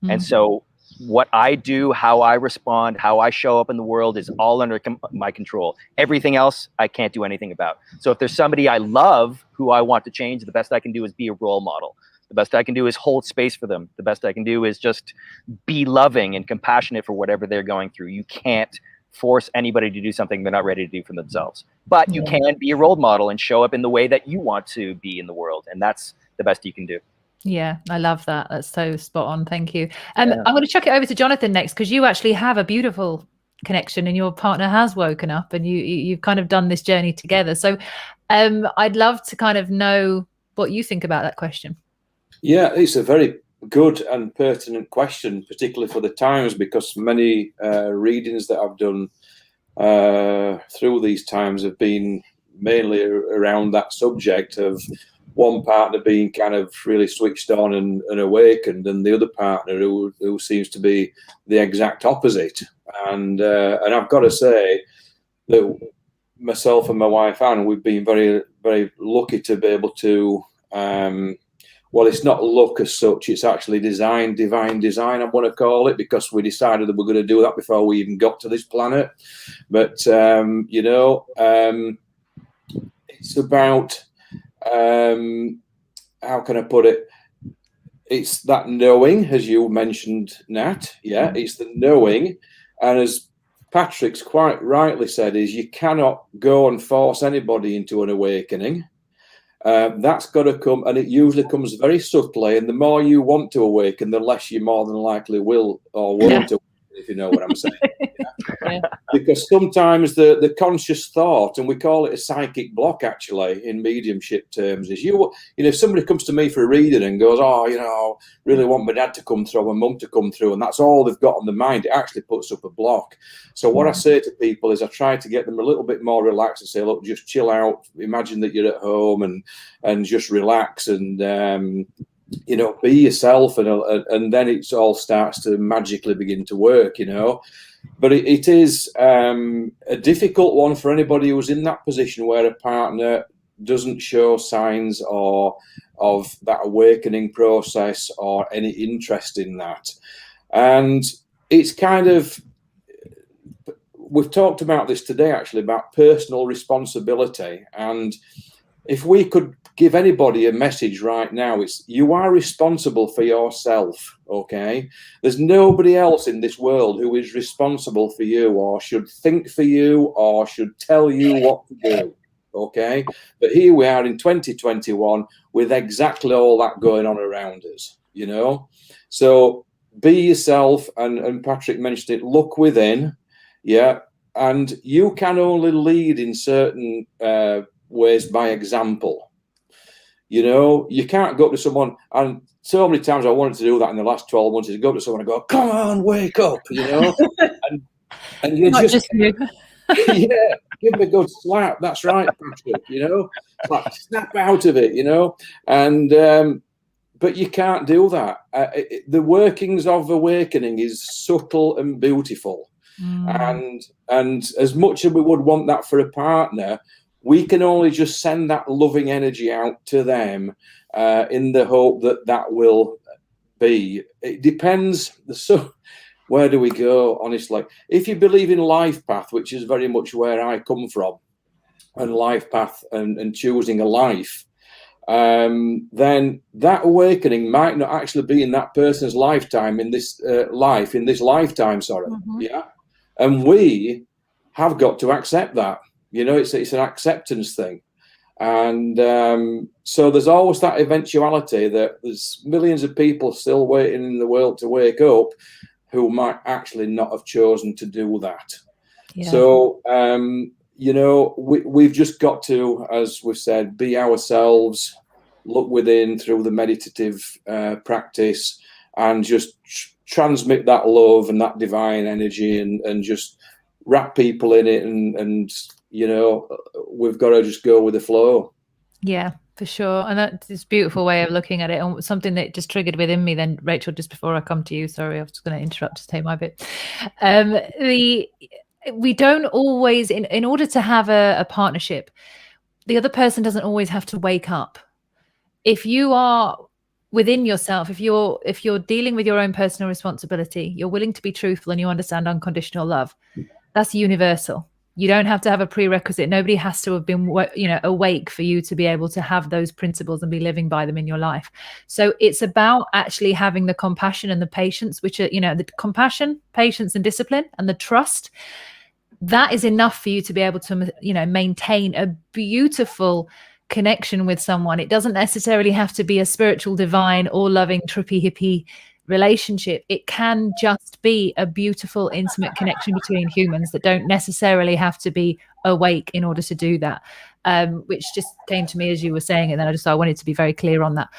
And so what I do, how I respond, how I show up in the world is all under my control. Everything else I can't do anything about. So if there's somebody I love who I want to change, the best I can do is be a role model. The best I can do is hold space for them. The best I can do is just be loving and compassionate for whatever they're going through. You can't force anybody to do something they're not ready to do for themselves. But you can be a role model and show up in the way that you want to be in the world. And that's the best you can do. Yeah, I love that. That's so spot on. Thank you. I'm going to chuck it over to Jonathan next, because you actually have a beautiful connection and your partner has woken up and you've kind of done this journey together. So I'd love to kind of know what you think about that question. Yeah, it's a very good and pertinent question, particularly for the times, because many readings that I've done through these times have been mainly around that subject of one partner being kind of really switched on and awakened, and the other partner who seems to be the exact opposite. And I've got to say that myself and my wife Anne, we've been very, very lucky to be able to. Well, it's not luck as such; it's actually divine design. I want to call it, because we decided that we're going to do that before we even got to this planet. But it's about. How can I put it? It's that knowing, as you mentioned, Nat. Yeah, it's the knowing. And as Patrick's quite rightly said, is you cannot go and force anybody into an awakening. That's got to come, and it usually comes very subtly. And the more you want to awaken, the less you more than likely will or won't awaken, if you know what I'm saying. Because sometimes the conscious thought, and we call it a psychic block actually in mediumship terms, is if somebody comes to me for a reading and goes, really want my dad to come through, my mum to come through, and that's all they've got on their mind, it actually puts up a block. So what I say to people is I try to get them a little bit more relaxed and say, look, just chill out, imagine that you're at home and just relax and be yourself, and then it all starts to magically begin to work, But it is a difficult one for anybody who's in that position where a partner doesn't show signs of that awakening process or any interest in that. And it's kind of, we've talked about this today actually, about personal responsibility. And if we could give anybody a message right now, it's you are responsible for yourself, okay? There's nobody else in this world who is responsible for you or should think for you or should tell you what to do, okay? But here we are in 2021 with exactly all that going on around us, So be yourself, and Patrick mentioned it, look within, and you can only lead in certain ways by example. You can't go up to someone, and so many times I wanted to do that in the last 12 months, is go up to someone and go, come on, wake up, and you just yeah, give them a good slap. That's right, Patrick, like snap out of it, and but you can't do that. The workings of awakening is subtle and beautiful. And as much as we would want that for a partner, we can only just send that loving energy out to them in the hope that that will be. It depends. So where do we go, honestly? If you believe in life path, which is very much where I come from, and life path and choosing a life, then that awakening might not actually be in that person's lifetime, in this lifetime, sorry. Yeah. And we have got to accept that. You know, it's an acceptance thing. And so there's always that eventuality that there's millions of people still waiting in the world to wake up who might actually not have chosen to do that. Yeah. So, you know, we've just got to, as we've said, be ourselves, look within through the meditative practice, and just transmit that love and that divine energy, and just wrap people in it. And you know, we've got to just go with the flow. Yeah, for sure. And that's this beautiful way of looking at it. And something that just triggered within me then, Rachel, just before I come to you, sorry, I was just going to interrupt to take my bit. We don't always, in order to have a partnership, the other person doesn't always have to wake up. If you are within yourself, if you're dealing with your own personal responsibility, you're willing to be truthful, and you understand unconditional love, that's universal. You don't have to have a prerequisite. Nobody has to have been, you know, awake for you to be able to have those principles and be living by them in your life. So it's about actually having the compassion and the patience, which are, you know, the compassion, patience and discipline and the trust. That is enough for you to be able to, you know, maintain a beautiful connection with someone. It doesn't necessarily have to be a spiritual, divine, or loving, trippy, hippie relationship. It can just be a beautiful, intimate connection between humans that don't necessarily have to be awake in order to do that, which just came to me as you were saying it. And then I wanted to be very clear on that.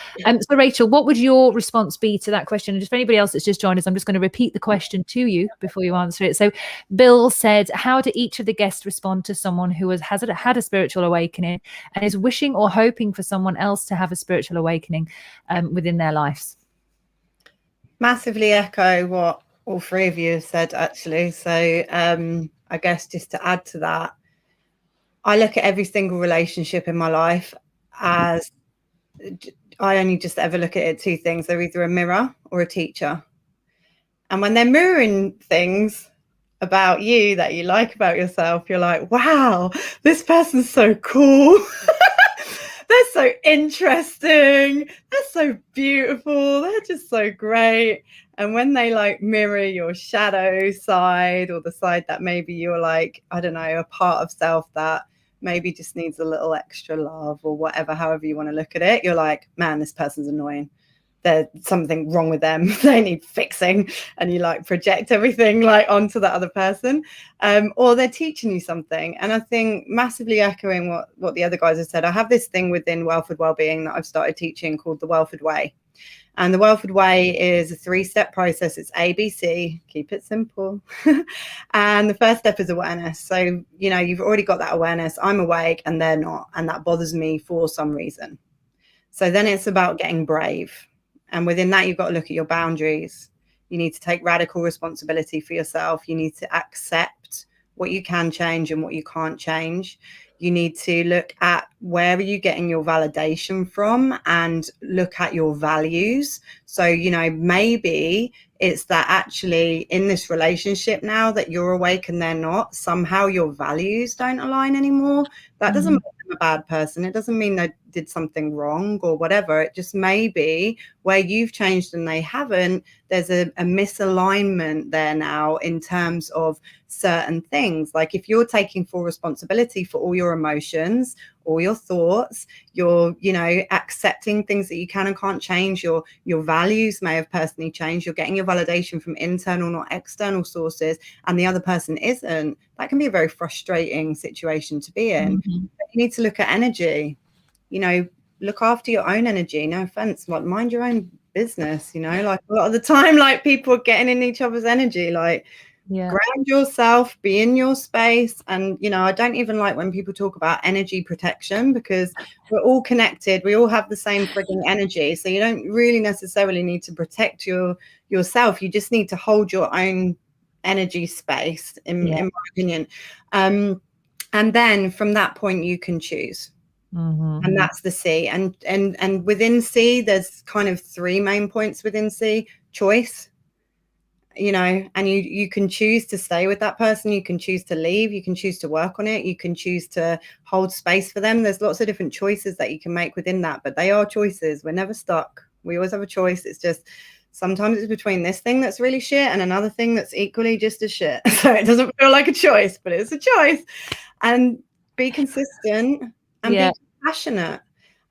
So Rachel, what would your response be to that question? And just for anybody else that's just joined us, I'm just going to repeat the question to you before you answer it. So Bill said, how do each of the guests respond to someone who has had a spiritual awakening and is wishing or hoping for someone else to have a spiritual awakening within their lives? Massively echo what all three of you have said, actually. So I guess just to add to that, I look at every single relationship in my life as, I only just ever look at it two things. They're either a mirror or a teacher. And when they're mirroring things about you that you like about yourself, you're like, wow, this person's so cool. They're so interesting. They're so beautiful. They're just so great. And when they like mirror your shadow side, or the side that maybe you're like, I don't know, a part of self that maybe just needs a little extra love or whatever, however you want to look at it, you're like, man, this person's annoying. There's something wrong with them. They need fixing. And you like project everything like onto the other person, or they're teaching you something. And I think massively echoing what the other guys have said, I have this thing within Welford Wellbeing that I've started teaching called the Welford Way. And the Welford Way is a 3-step process. It's ABC, keep it simple. And the first step is awareness. So, you know, you've already got that awareness. I'm awake and they're not. And that bothers me for some reason. So then it's about getting brave. And within that, you've got to look at your boundaries. You need to take radical responsibility for yourself. You need to accept what you can change and what you can't change. You need to look at where are you getting your validation from and look at your values. So, you know, maybe it's that actually in this relationship now that you're awake and they're not, somehow your values don't align anymore. That doesn't make them a bad person. It doesn't mean they did something wrong or whatever. It just may be where you've changed and they haven't. There's a misalignment there now in terms of certain things. Like if you're taking full responsibility for all your emotions, all your thoughts, you're, you know, accepting things that you can and can't change, your values may have personally changed, you're getting your validation from internal, not external sources, and the other person isn't, that can be a very frustrating situation to be in. You need to look at energy, you know, look after your own energy. No offense, like mind your own business, you know, like a lot of the time, like people are getting in each other's energy, like ground yourself, be in your space. And, you know, I don't even like when people talk about energy protection, because we're all connected. We all have the same frigging energy. So you don't really necessarily need to protect yourself. You just need to hold your own energy space, in my opinion. And then from that point, you can choose. And that's the C. And within C, there's kind of 3 main points within C. Choice, you know, and you can choose to stay with that person. You can choose to leave. You can choose to work on it. You can choose to hold space for them. There's lots of different choices that you can make within that, but they are choices. We're never stuck. We always have a choice. It's just sometimes it's between this thing that's really shit and another thing that's equally just as shit. So it doesn't feel like a choice, but it's a choice. And be consistent and be passionate.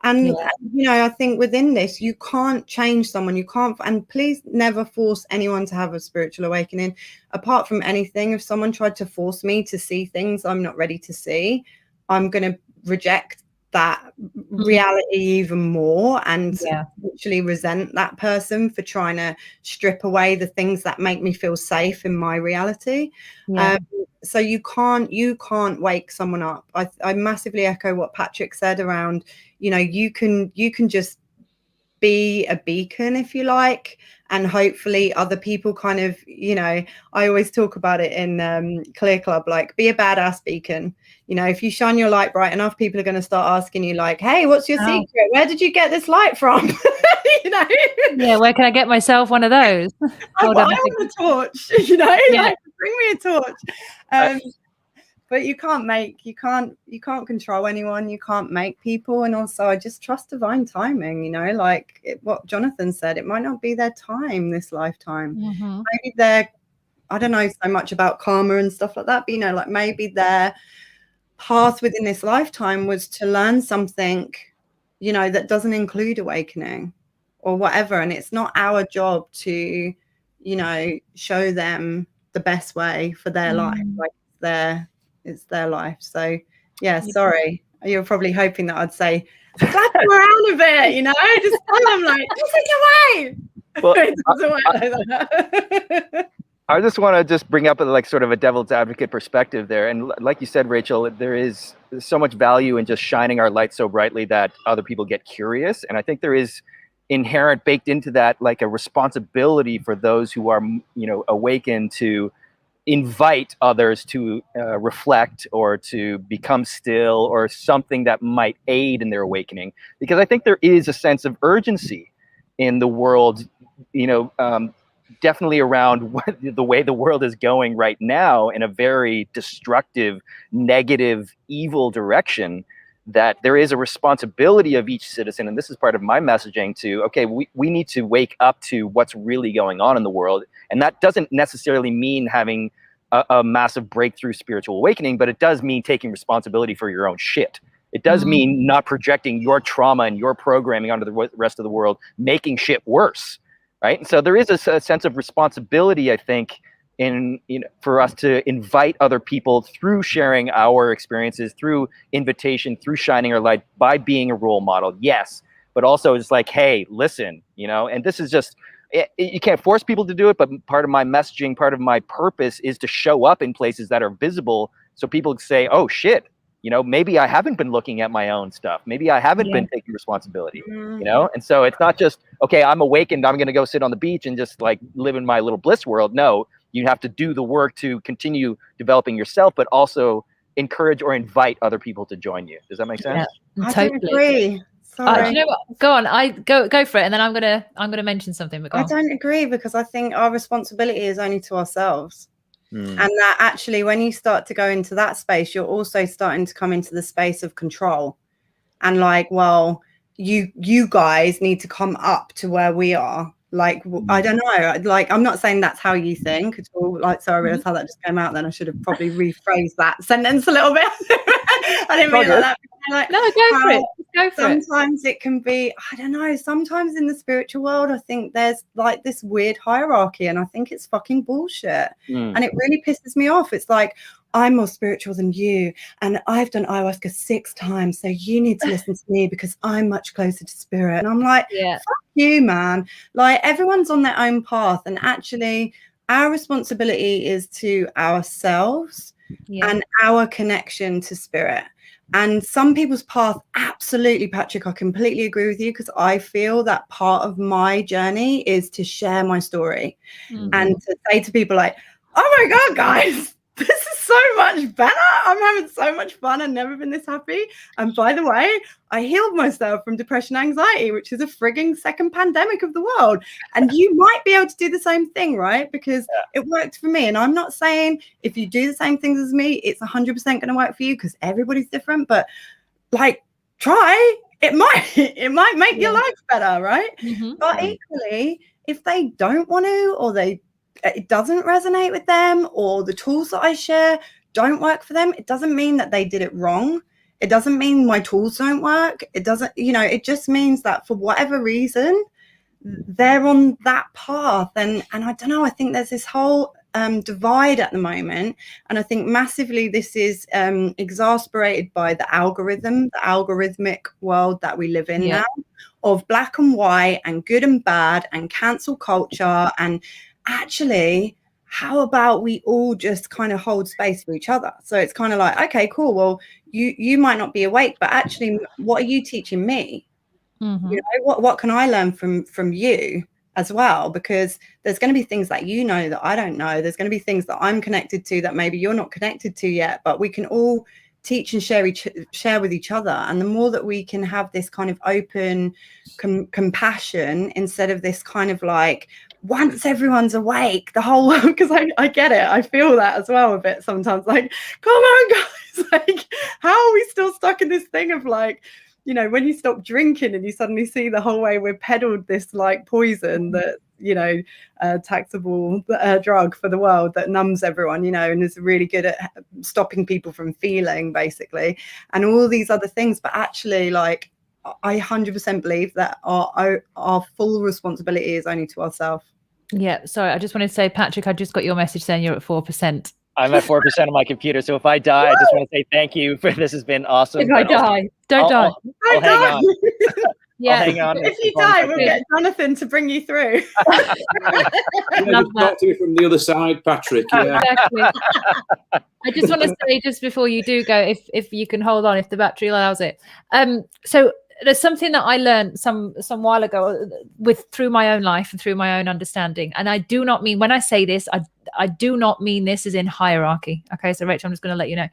And you know, I think within this, you can't change someone. You can't, and please never force anyone to have a spiritual awakening. Apart from anything, if someone tried to force me to see things I'm not ready to see, I'm going to reject that reality even more and actually resent that person for trying to strip away the things that make me feel safe in my reality. So you can't wake someone up. I massively echo what Patrick said around, you know, you can just be a beacon, if you like, and hopefully other people kind of, you know, I always talk about it in Clear Club, like, be a badass beacon. You know, if you shine your light bright enough, people are going to start asking you, like, hey, what's your secret? Where did you get this light from? You know? Yeah, where can I get myself one of those? I want a torch, you know, like, bring me a torch. But you can't control anyone. You can't make people. And also, I just trust divine timing, you know, like what Jonathan said, it might not be their time this lifetime. Maybe I don't know so much about karma and stuff like that, but, you know, like maybe their path within this lifetime was to learn something, you know, that doesn't include awakening or whatever. And it's not our job to, you know, show them the best way for their life. Like it's their life. So sorry, you're probably hoping that I'd say slap them around a bit, you know, just tell them, like, this is your way. Well, it doesn't work like that. I just want to just bring up like sort of a devil's advocate perspective there. And like you said, Rachel, there's so much value in just shining our light so brightly that other people get curious. And I think there is inherent baked into that, like a responsibility for those who are, you know, awakened to invite others to reflect or to become still or something that might aid in their awakening. Because I think there is a sense of urgency in the world, you know, definitely around the way the world is going right now in a very destructive, negative, evil direction, that there is a responsibility of each citizen. And this is part of my messaging to, okay, we need to wake up to what's really going on in the world. And that doesn't necessarily mean having a massive breakthrough spiritual awakening, but it does mean taking responsibility for your own shit. It does mean not projecting your trauma and your programming onto the rest of the world, making shit worse, right? And so there is a sense of responsibility, I think, in, you know, for us to invite other people through sharing our experiences, through invitation, through shining our light, by being a role model, yes, but also it's like, hey, listen, you know, and this is just, you can't force people to do it, but part of my messaging, part of my purpose is to show up in places that are visible so people say, oh shit, you know, maybe I haven't been looking at my own stuff. Maybe I haven't been taking responsibility, you know? And so it's not just, okay, I'm awakened, I'm going to go sit on the beach and just like live in my little bliss world. No, you have to do the work to continue developing yourself, but also encourage or invite other people to join you. Does that make sense? Yeah, I totally agree. Do you know what? Go on. Go for it, and then I'm gonna mention something. But I don't agree, because I think our responsibility is only to ourselves, and that actually, when you start to go into that space, you're also starting to come into the space of control, and like, well, you guys need to come up to where we are. Like, I don't know. Like, I'm not saying that's how you think at all. Like, so I realized how that just came out. Then I should have probably rephrased that sentence a little bit. I didn't mean that. Like, no, go for it. Go for it. Sometimes it can be, I don't know. Sometimes in the spiritual world, I think there's like this weird hierarchy, and I think it's fucking bullshit. And it really pisses me off. It's like, I'm more spiritual than you, and I've done ayahuasca 6 times, so you need to listen to me because I'm much closer to spirit. And I'm like, fuck you, man. Like, everyone's on their own path, and actually our responsibility is to ourselves and our connection to spirit. And some people's path, absolutely, Patrick, I completely agree with you, because I feel that part of my journey is to share my story and to say to people like, oh my God, guys, this is so much better. I'm having so much fun. I've never been this happy. And by the way, I healed myself from depression, anxiety, which is a frigging second pandemic of the world. And you might be able to do the same thing, right? Because it worked for me. And I'm not saying if you do the same things as me, it's 100% going to work for you, because everybody's different. But like, try. It might make your life better, right? But equally, if they don't want to, or it doesn't resonate with them, or the tools that I share don't work for them, it doesn't mean that they did it wrong. It doesn't mean my tools don't work. It doesn't, it just means that for whatever reason, they're on that path. And I don't know, I think there's this whole divide at the moment. And I think massively this is exasperated by the algorithmic world that we live in now, of black and white and good and bad and cancel culture. And actually, how about we all just kind of hold space for each other? So it's kind of like, okay, cool. Well, you might not be awake, but actually, what are you teaching me? What can I learn from you as well? Because there's going to be things that that I don't know. There's going to be things that I'm connected to that maybe you're not connected to yet, but we can all teach and share with each other. And the more that we can have this kind of open compassion, instead of this kind of like, once everyone's awake, the whole world, because I get it. I feel that as well a bit sometimes, like, come on, guys, like, how are we still stuck in this thing of like, when you stop drinking and you suddenly see the whole way we're peddled this like poison that, taxable drug for the world that numbs everyone, and is really good at stopping people from feeling, basically, and all these other things. But actually, like, I 100% believe that our full responsibility is only to ourselves. Yeah. Sorry, I just wanted to say, Patrick, I just got your message saying you're at 4%. I'm at 4% on my computer. So if I die, I just want to say thank you for this. Has been awesome. If I die, don't die. I'll hang on. Yeah. I'll hang on. If you die, we'll get Jonathan to bring you through. Just talk to you from the other side, Patrick. Yeah. Exactly. I just want to say, just before you do go, if you can hold on, if the battery allows it. So there's something that I learned some while ago through my own life and through my own understanding. And I do not mean, when I say this, I do not mean this as in hierarchy. Okay, so Rachel, I'm just going to let you know.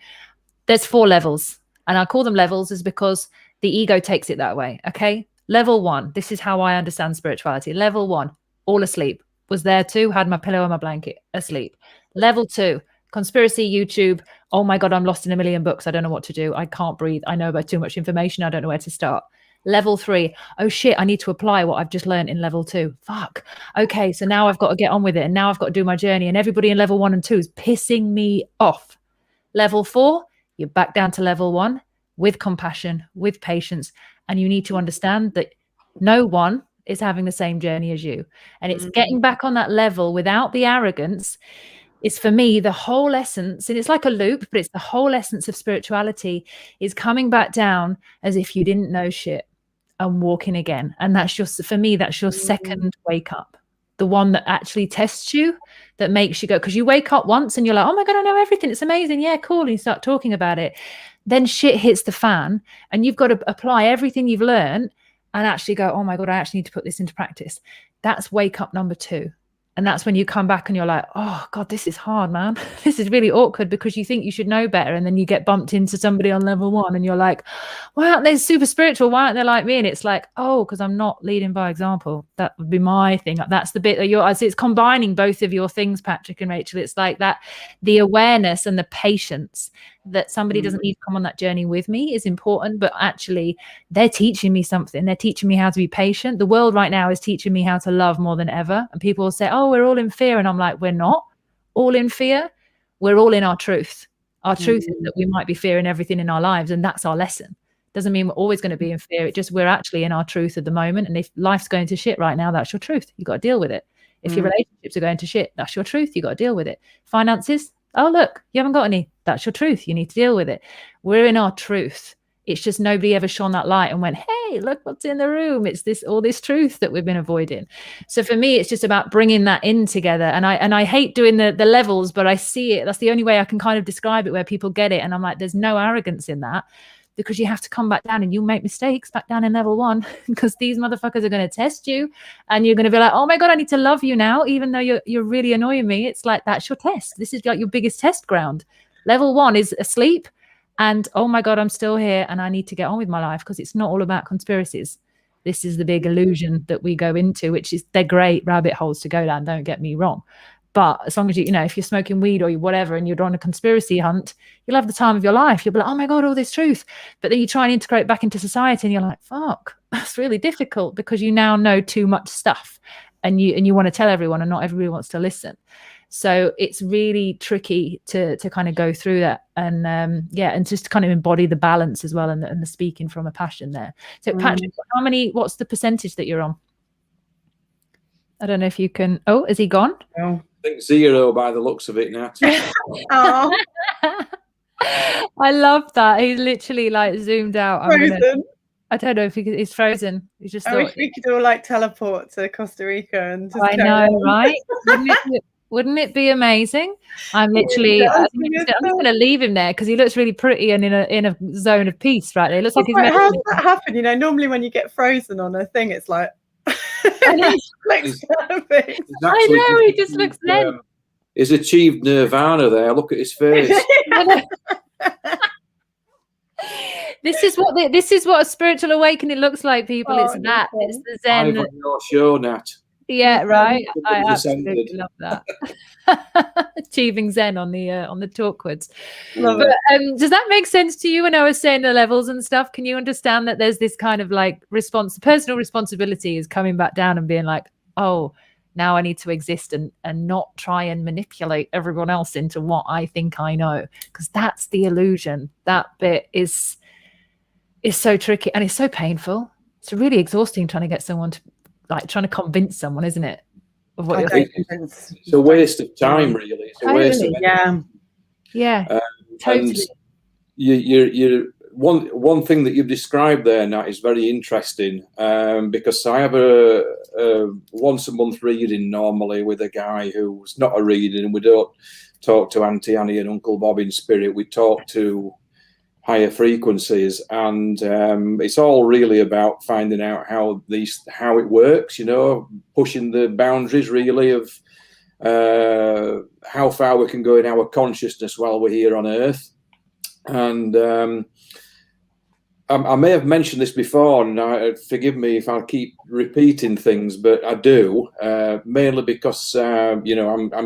There's 4 levels, and I call them levels is because the ego takes it that way. Okay, level 1, this is how I understand spirituality. Level 1, all asleep. Was there too, had my pillow and my blanket, asleep. Level 2, conspiracy, YouTube. Oh my God, I'm lost in a million books. I don't know what to do. I can't breathe. I know about too much information. I don't know where to start. Level 3, oh shit, I need to apply what I've just learned in level 2. Fuck. Okay, so now I've got to get on with it. And now I've got to do my journey. And everybody in level 1 and 2 is pissing me off. Level 4, you're back down to level 1 with compassion, with patience. And you need to understand that no one is having the same journey as you. And it's getting back on that level without the arrogance. It's, for me, the whole essence, and it's like a loop, but it's the whole essence of spirituality is coming back down as if you didn't know shit and walking again. And that's just, for me, that's your second wake up, the one that actually tests you, that makes you go, because you wake up once and you're like, oh my God, I know everything. It's amazing. Yeah, cool. And you start talking about it. Then shit hits the fan and you've got to apply everything you've learned and actually go, oh my God, I actually need to put this into practice. That's wake up number 2. And that's when you come back and you're like, oh God, this is hard, man. This is really awkward, because you think you should know better. And then you get bumped into somebody on level 1 and you're like, why aren't they super spiritual? Why aren't they like me? And it's like, oh, because I'm not leading by example. That would be my thing. That's the bit that it's combining both of your things, Patrick and Rachel. It's like that, the awareness and the patience that somebody doesn't need to come on that journey with me is important, but actually they're teaching me something. They're teaching me how to be patient. The world right now is teaching me how to love more than ever. And people will say, oh, we're all in fear. And I'm like, we're not all in fear. We're all in our truth. Our truth is that we might be fearing everything in our lives. And that's our lesson. Doesn't mean we're always going to be in fear. It just, we're actually in our truth at the moment. And if life's going to shit right now, that's your truth. You got to deal with it. If your relationships are going to shit, that's your truth. You got to deal with it. Finances, oh, look, you haven't got any. That's your truth. You need to deal with it. We're in our truth. It's just nobody ever shone that light and went, hey, look what's in the room. It's all this truth that we've been avoiding. So for me, it's just about bringing that in together. And I hate doing the levels, but I see it. That's the only way I can kind of describe it, where people get it. And I'm like, there's no arrogance in that. because you have to come back down, and you'll make mistakes back down in level 1 because these motherfuckers are going to test you, and you're going to be like, oh my God, I need to love you now, even though you're really annoying me. It's like, that's your test. This is like your biggest test ground. Level 1 is asleep, and oh my God, I'm still here and I need to get on with my life, because it's not all about conspiracies. This is the big illusion that we go into, which is, they're great rabbit holes to go down, don't get me wrong. But as long as you know, if you're smoking weed or whatever and you're on a conspiracy hunt, you'll have the time of your life. You'll be like, oh my God, all this truth. But then you try and integrate back into society and you're like, fuck, that's really difficult, because you now know too much stuff, and you want to tell everyone, and not everybody wants to listen. So it's really tricky to kind of go through that, and and just kind of embody the balance as well, and the speaking from a passion there. So Patrick, what's the percentage that you're on? I don't know if you can. Oh, is he gone? Oh. I think 0 by the looks of it, Nat. Oh. I love that. He's literally like zoomed out. I don't know if he's frozen. He's just. I wish we could all like teleport to Costa Rica and. Just I know, right? Wouldn't it be amazing? I'm literally. I'm just going to leave him there because he looks really pretty and in a zone of peace right there. It looks like he's. How does that happen? You know, normally when you get frozen on a thing, it's like. Looks perfect. I know, he just looks zen. He's achieved nirvana there. Look at his face. This is what a spiritual awakening looks like, people. It's that. It's the zen. I'm on your show, Nat. Yeah, right. I absolutely love that. Achieving zen on the Talkwards. Love it. Does that make sense to you when I was saying the levels and stuff? Can you understand that there's this kind of like personal responsibility is coming back down and being like, oh, now I need to exist and not try and manipulate everyone else into what I think I know, because that's the illusion. That bit is so tricky and it's so painful. It's really exhausting trying to get someone to trying to convince someone, isn't it? Of what you're thinking. It's a waste of time, really. It's a waste of energy. Yeah. Totally. You're one thing that you've described there, Nat, is very interesting, because I have a once a month reading normally with a guy who's not a reading, and we don't talk to Auntie Annie and Uncle Bob in spirit. We talk to higher frequencies, and it's all really about finding out how it works, you know, pushing the boundaries really of how far we can go in our consciousness while we're here on Earth. And I may have mentioned this before, and forgive me if I keep repeating things, but I do, mainly because I'm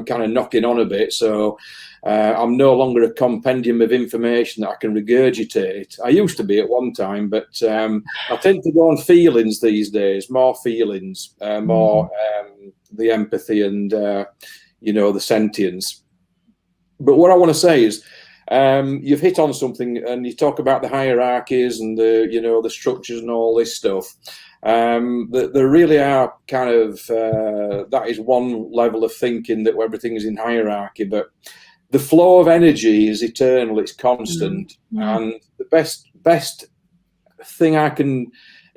kind of knocking on a bit, so I'm no longer a compendium of information that I can regurgitate. I used to be at one time, but I tend to go on feelings these days, more feelings, more the empathy and the sentience. But what I want to say is, you've hit on something, and you talk about the hierarchies and the structures and all this stuff. There really are kind of that is one level of thinking, that everything is in hierarchy, but the flow of energy is eternal, it's constant. And the best thing I can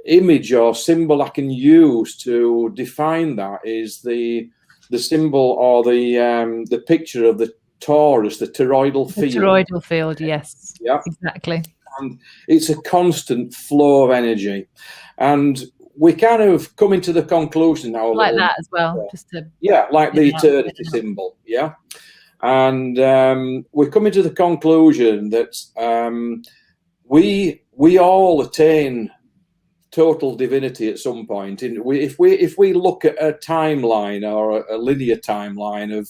image or symbol I can use to define that is the symbol or the picture of the torus, the toroidal field. The toroidal field, yes. Yeah, exactly. And it's a constant flow of energy, and we kind of coming to the conclusion now, like that as well, just to like the eternity symbol, and we're coming to the conclusion that we all attain total divinity at some point. If we look at a timeline or a linear timeline of,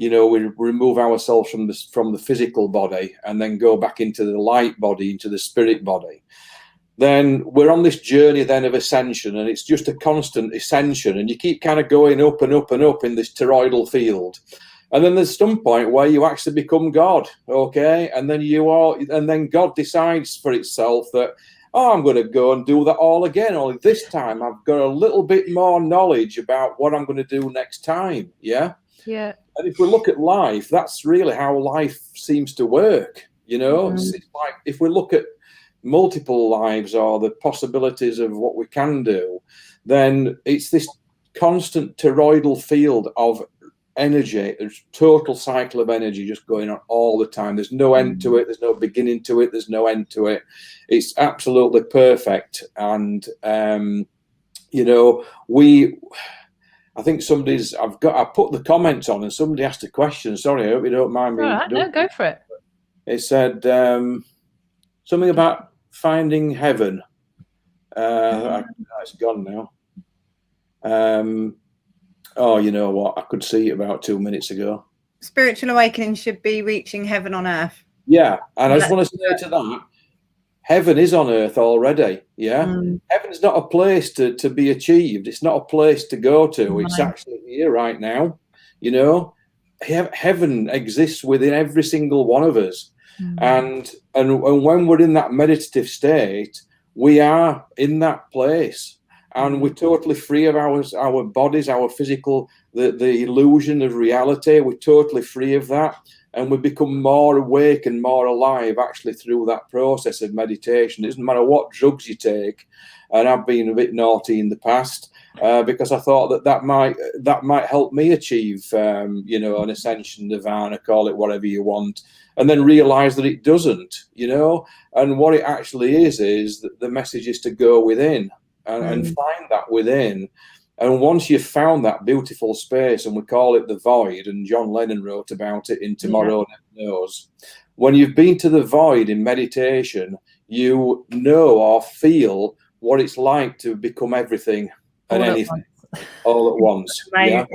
we remove ourselves from the physical body and then go back into the light body, into the spirit body, then we're on this journey then of ascension, and it's just a constant ascension, and you keep kind of going up and up and up in this toroidal field. And then there's some point where you actually become God, okay? And then God decides for itself that, I'm going to go and do that all again. Only this time I've got a little bit more knowledge about what I'm going to do next time, yeah? Yeah. And if we look at life, that's really how life seems to work, It's like if we look at multiple lives or the possibilities of what we can do, then it's this constant toroidal field of energy, there's total cycle of energy just going on all the time. There's no end to it. There's no beginning to it. There's no end to it. It's absolutely perfect. And, you know, I think I put the comments on and somebody asked a question. Sorry, I hope you don't mind me. All right, no, go for it. It said something about finding heaven. It's gone now. Oh, you know what? I could see it about 2 minutes ago. Spiritual awakening should be reaching heaven on earth. Yeah, and I just want to say to that, heaven is on earth already. Yeah, heaven's not a place to be achieved. It's not a place to go to. It's actually here right now. You know, heaven exists within every single one of us, and when we're in that meditative state, we are in that place. And we're totally free of our bodies, our physical, the illusion of reality. We're totally free of that. And we become more awake and more alive actually through that process of meditation. It doesn't matter what drugs you take. And I've been a bit naughty in the past because I thought that might help me achieve, you know, an ascension, nirvana, call it whatever you want. And then realize that it doesn't, you know. And what it actually is that the message is to go within. And find that within. And once you've found that beautiful space, and we call it the void, and John Lennon wrote about it in Tomorrow Never Knows. When you've been to the void in meditation, you know or feel what it's like to become everything and anything all at once. Yeah?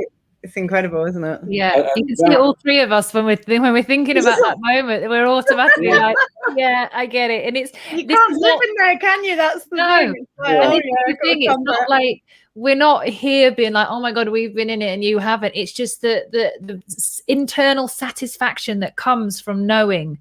It's incredible, isn't it? Yeah, you can see all three of us when we're thinking about that moment. We're automatically like, yeah, I get it. And you can't live in there, can you? That's the thing. It's not like we're not here being like, oh my God, we've been in it and you haven't. It's just the internal satisfaction that comes from knowing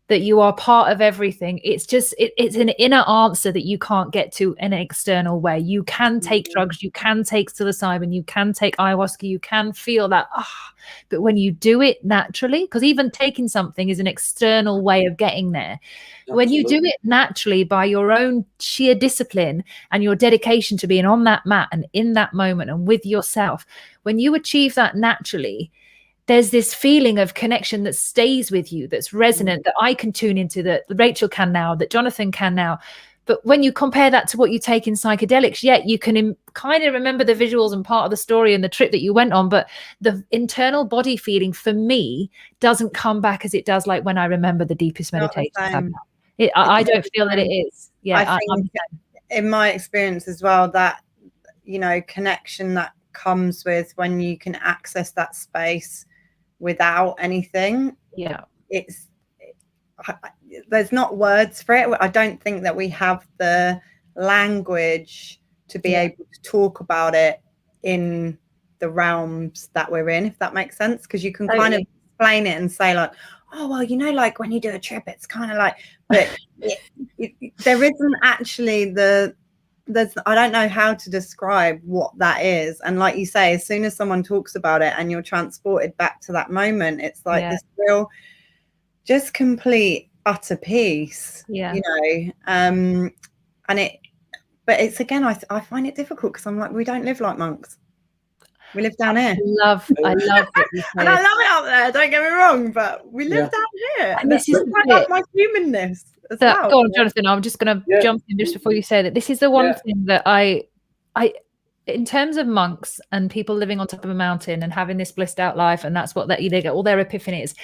that you are part of everything. It's just, it's an inner answer that you can't get to in an external way. You can take drugs, you can take psilocybin, you can take ayahuasca, you can feel that, but when you do it naturally, because even taking something is an external way of getting there. Absolutely. When you do it naturally by your own sheer discipline and your dedication to being on that mat and in that moment and with yourself, when you achieve that naturally, there's this feeling of connection that stays with you, that's resonant, that I can tune into, that Rachel can now, that Jonathan can now. But when you compare that to what you take in psychedelics, you can kind of remember the visuals and part of the story and the trip that you went on. But the internal body feeling for me doesn't come back as it does like when I remember the deepest meditation. I don't feel that it is. Yeah, I think in my experience as well, that, you know, connection that comes with when you can access that space without anything. Yeah, there's not words for it. I don't think that we have the language to be able to talk about it in the realms that we're in, if that makes sense, because you can kind of explain it and say like, oh well, you know, like when you do a trip, it's kind of like, but there isn't actually I don't know how to describe what that is. And like you say, as soon as someone talks about it and you're transported back to that moment, it's like this real, just complete utter peace, you know. But it's, again, I find it difficult because I'm like, we don't live like monks. We live down here. I love it. And I love it up there, don't get me wrong, but we live down here. And this is my humanness. Go on, Jonathan. I'm just going to jump in just before you say that. This is the one thing that I, in terms of monks and people living on top of a mountain and having this blissed out life, and that's what they get all their epiphanies.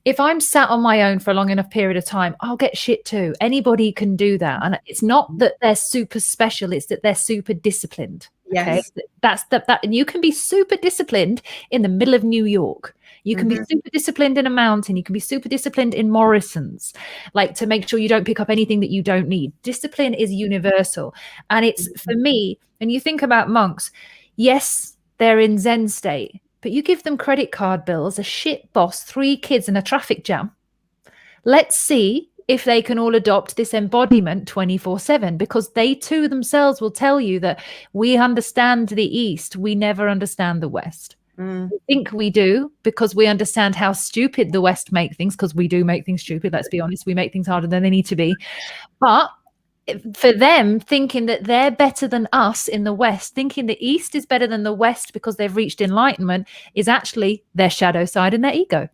If I'm sat on my own for a long enough period of time, I'll get shit too. Anybody can do that, and it's not that they're super special; it's that they're super disciplined. Yes, okay? That's that, and you can be super disciplined in the middle of New York. You can be super disciplined in a mountain. You can be super disciplined in Morrison's, like to make sure you don't pick up anything that you don't need. Discipline is universal. And it's, for me, when you think about monks, yes, they're in Zen state, but you give them credit card bills, a shit boss, 3 kids and a traffic jam. Let's see if they can all adopt this embodiment 24/7, because they too themselves will tell you that we understand the East, we never understand the West. We think we do because we understand how stupid the West make things, because we do make things stupid. Let's be honest, we make things harder than they need to be. But for them, thinking that they're better than us in the West, thinking the East is better than the West because they've reached enlightenment, is actually their shadow side and their ego.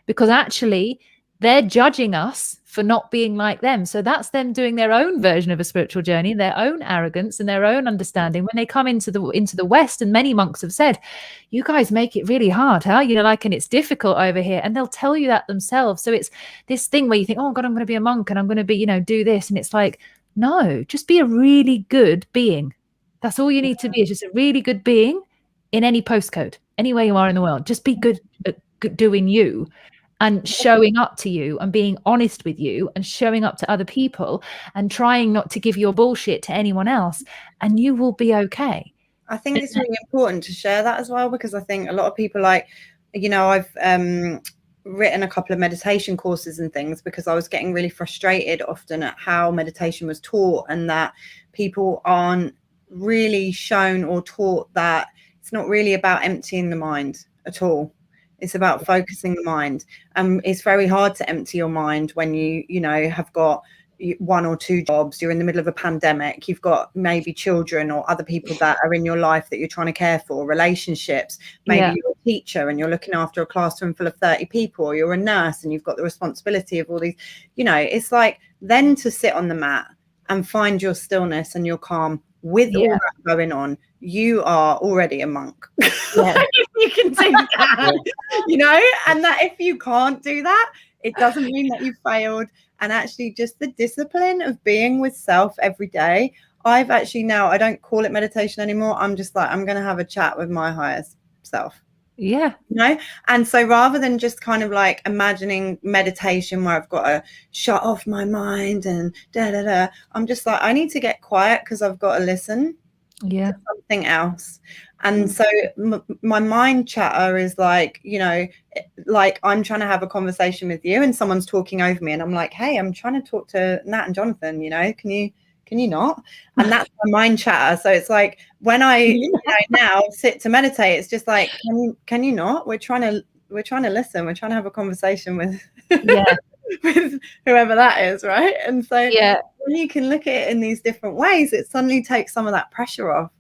Because actually they're judging us for not being like them. So that's them doing their own version of a spiritual journey, their own arrogance and their own understanding. When they come into the West, and many monks have said, you guys make it really hard, huh? You know, like, and it's difficult over here. And they'll tell you that themselves. So it's this thing where you think, oh God, I'm going to be a monk and I'm going to be, you know, do this. And it's like, no, just be a really good being. That's all you need to be, is just a really good being in any postcode, anywhere you are in the world. Just be good at doing you, and showing up to you and being honest with you and showing up to other people and trying not to give your bullshit to anyone else, and you will be okay. I think it's really important to share that as well, because I think a lot of people, like, you know, I've written a couple of meditation courses and things because I was getting really frustrated often at how meditation was taught, and that people aren't really shown or taught that it's not really about emptying the mind at all. It's about focusing the mind. It's very hard to empty your mind when you know, have got 1 or 2 jobs, you're in the middle of a pandemic, you've got maybe children or other people that are in your life that you're trying to care for, relationships, maybe you're a teacher and you're looking after a classroom full of 30 people, or you're a nurse and you've got the responsibility of all these, you know, it's like then to sit on the mat and find your stillness and your calm with all that going on, you are already a monk. You can do that, you know, and that if you can't do that, it doesn't mean that you failed. And actually just the discipline of being with self every day. I've actually now, I don't call it meditation anymore. I'm just like, I'm going to have a chat with my highest self. Yeah. You know? And so rather than just kind of like imagining meditation where I've got to shut off my mind and I'm just like, I need to get quiet because I've got to listen to something else. And so my mind chatter is like, you know, like I'm trying to have a conversation with you and someone's talking over me and I'm like, hey, I'm trying to talk to Nat and Jonathan, you know, can you not? And that's my mind chatter. So it's like when I you know, now sit to meditate, it's just like, can you not? We're trying to listen. We're trying to have a conversation with with whoever that is, right? And so when you can look at it in these different ways, it suddenly takes some of that pressure off.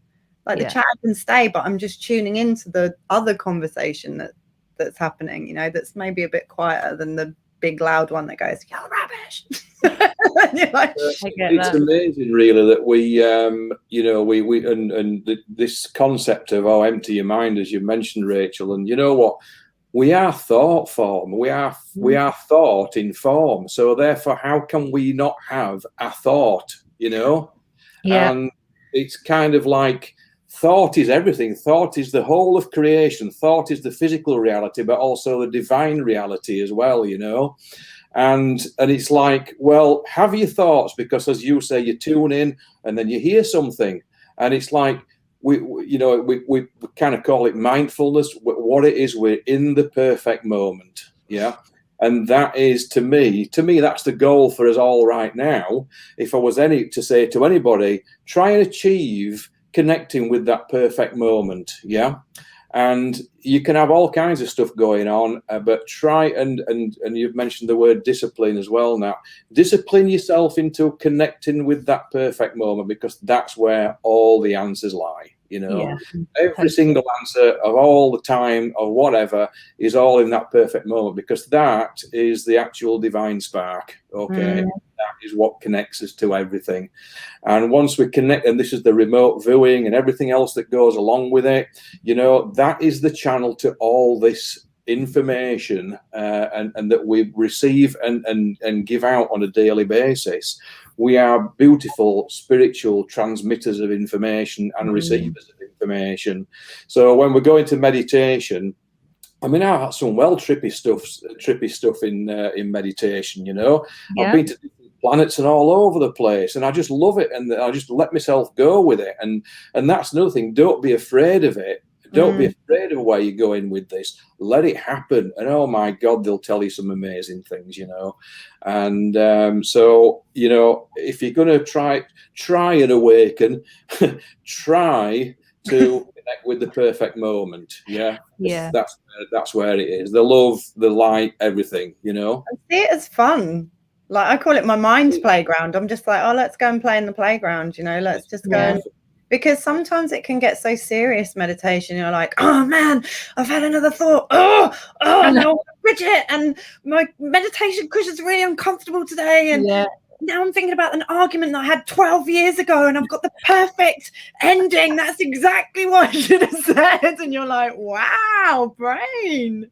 Like the chat can stay, but I'm just tuning into the other conversation that's happening, you know, that's maybe a bit quieter than the big loud one that goes, you're rubbish. Like, it's amazing, really, that we, you know, we this concept of, oh, empty your mind, as you mentioned, Rachel, and you know what? We are thought form. We are thought in form. So therefore, how can we not have a thought, you know? And it's kind of like, thought is everything. Thought is the whole of creation. Thought is the physical reality, but also the divine reality as well, you know. And it's like, well, have your thoughts, because as you say, you tune in and then you hear something, and it's like we kind of call it mindfulness. What it is, we're in the perfect moment, and that is to me that's the goal for us all right now. If I was to say to anybody, try and achieve connecting with that perfect moment, and you can have all kinds of stuff going on, but try and you've mentioned the word discipline as well. Now, discipline yourself into connecting with that perfect moment, because that's where all the answers lie. You know, every single answer of all the time of whatever is all in that perfect moment, because that is the actual divine spark. Okay. That is what connects us to everything. And once we connect, and this is the remote viewing and everything else that goes along with it, you know, that is the channel to all this information and that we receive and give out on a daily basis. We are beautiful spiritual transmitters of information and receivers of information. So when we go into meditation, I mean, I've had some trippy stuff in meditation, you know. I've been to different planets and all over the place, and I just love it, and I just let myself go with it. And that's another thing. Don't be afraid of it. Don't be afraid of where you're going with this. Let it happen. And oh my God, they'll tell you some amazing things, you know. And so, you know, if you're going to try and awaken, try to connect with the perfect moment. That's where it is. The love, the light, everything, you know. I see it as fun. Like I call it my mind playground. I'm just like, oh, let's go and play in the playground, let's just go. Yeah. Because sometimes it can get so serious, meditation. You're like, oh man, I've had another thought. Oh no, Bridget, and my meditation cushion's really uncomfortable today. And now I'm thinking about an argument that I had 12 years ago, and I've got the perfect ending. That's exactly what I should have said. And you're like, wow, brain.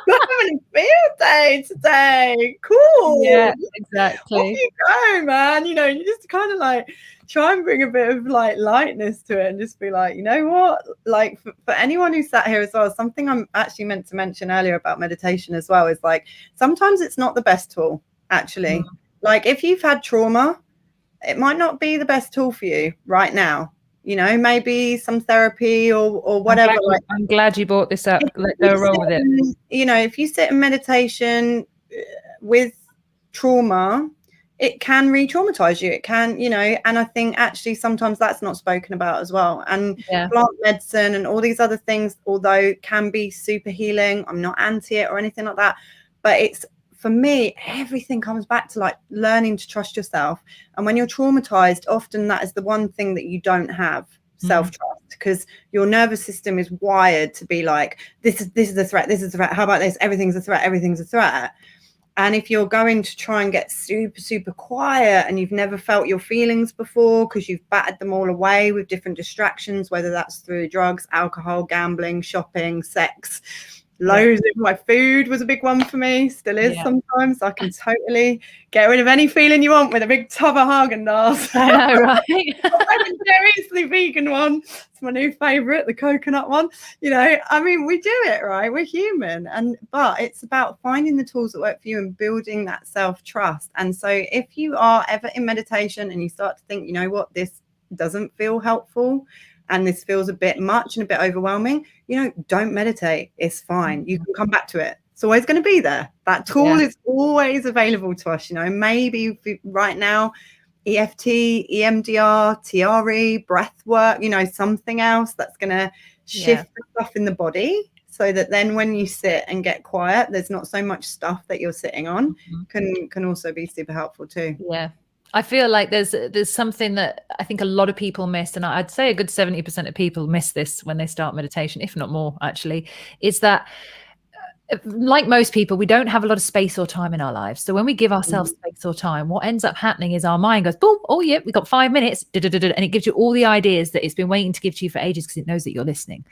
We're having a field day today. Cool. Yeah, exactly. Off you go, man. You just kind of like try and bring a bit of like lightness to it and just be like, you know what? Like for anyone who sat here as well, something I'm actually meant to mention earlier about meditation as well is like sometimes it's not the best tool, actually. Like if you've had trauma, it might not be the best tool for you right now. Maybe some therapy or whatever. I'm glad you brought this up. Let's go roll with it. If you sit in meditation with trauma, it can re-traumatize you. It can, and I think actually sometimes that's not spoken about as well. And plant medicine and all these other things, although can be super healing, I'm not anti it or anything like that. But it's, for me, everything comes back to like learning to trust yourself. And when you're traumatized, often that is the one thing that you don't have, self-trust, because your nervous system is wired to be like, this is a threat, this is a threat, how about this, everything's a threat, everything's a threat. And if you're going to try and get super, super quiet and you've never felt your feelings before because you've battered them all away with different distractions, whether that's through drugs, alcohol, gambling, shopping, sex, loads of my food was a big one for me, still is sometimes. I can totally get rid of any feeling you want with a big tub of Haagen-Dazs. I know, right? I'm seriously vegan one. It's my new favorite, the coconut one. I mean, we do it, right? We're human. But it's about finding the tools that work for you and building that self-trust. And so if you are ever in meditation and you start to think, you know what, this doesn't feel helpful, and this feels a bit much and a bit overwhelming, don't meditate. It's fine. You can come back to it. It's always going to be there. That tool is always available to us. Maybe right now, EFT, EMDR, TRE, breath work, something else that's going to shift the stuff in the body so that then when you sit and get quiet, there's not so much stuff that you're sitting on. Can also be super helpful too. Yeah. I feel like there's something that I think a lot of people miss, and I'd say a good 70% of people miss this when they start meditation, if not more, actually, is that like most people, we don't have a lot of space or time in our lives. So when we give ourselves space or time, what ends up happening is our mind goes, boom, oh yeah, we got 5 minutes, and it gives you all the ideas that it's been waiting to give to you for ages because it knows that you're listening.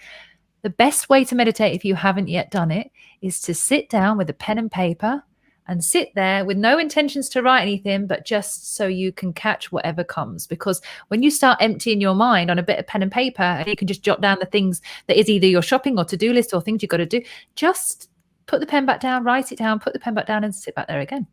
The best way to meditate, if you haven't yet done it, is to sit down with a pen and paper and sit there with no intentions to write anything, but just so you can catch whatever comes. Because when you start emptying your mind on a bit of pen and paper, and you can just jot down the things that is either your shopping or to-do list or things you've got to do, just put the pen back down, write it down, put the pen back down and sit back there again.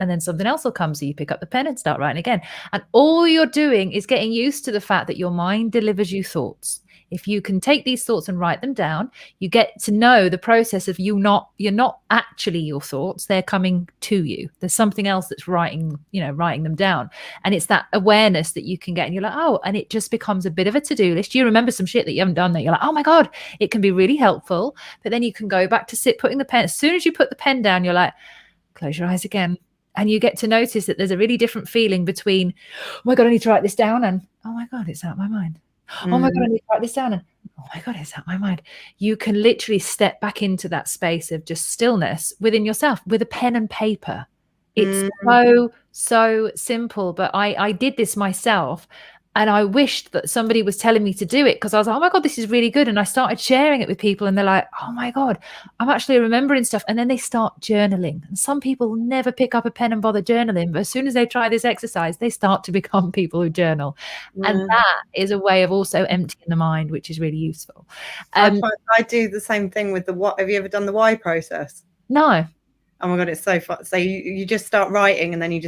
And then something else will come. So you pick up the pen and start writing again. And all you're doing is getting used to the fact that your mind delivers you thoughts. If you can take these thoughts and write them down, you get to know the process of you're not actually your thoughts. They're coming to you. There's something else that's writing them down. And it's that awareness that you can get. And you're like, oh, and it just becomes a bit of a to-do list. You remember some shit that you haven't done that you're like, oh my God, it can be really helpful. But then you can go back to putting the pen. As soon as you put the pen down, you're like, close your eyes again. And you get to notice that there's a really different feeling between, oh my God, I need to write this down. And oh my God, it's out of my mind. Oh my God, I need to write this down. And oh my God, it's out of my mind. You can literally step back into that space of just stillness within yourself with a pen and paper. It's so simple. But I did this myself. And I wished that somebody was telling me to do it because I was like, oh my God, this is really good. And I started sharing it with people and they're like, oh my God, I'm actually remembering stuff. And then they start journaling. And some people never pick up a pen and bother journaling. But as soon as they try this exercise, they start to become people who journal. And that is a way of also emptying the mind, which is really useful. I do the same thing with the what. Have you ever done the why process? No. Oh my God, it's so fun. So you just start writing and then you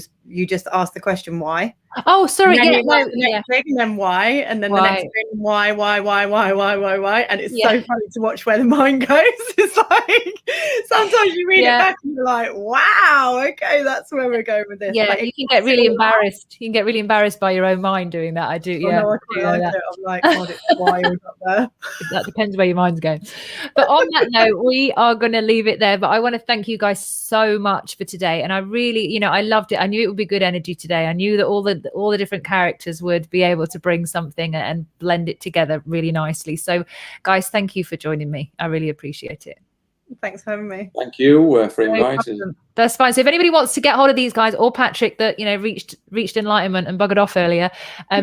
just ask the question why. Oh, sorry. And then Yeah, you watch no, the next thing, and then why, and then the Why? next thing, why, and it's Yeah. so funny to watch where the mind goes. It's like sometimes you read it Yeah. back and you're like, wow, okay, that's where we're going with this. Yeah, Like, you can get really embarrassed. You can get really embarrassed by your own mind doing that. I do. oh, Yeah. no, I I do quite know like that. it. I'm like, God, it's wild up there. That depends where your mind's going. But on that note, we are going to leave it there. But I want to thank you guys so much for today. And I really, I loved it. I knew it would be good energy today. I knew that all the different characters would be able to bring something and blend it together really nicely. So, guys, thank you for joining me. I really appreciate it. Thanks for having me. Thank you for No inviting. problem. That's fine. So if anybody wants to get hold of these guys or Patrick that reached enlightenment and buggered off earlier,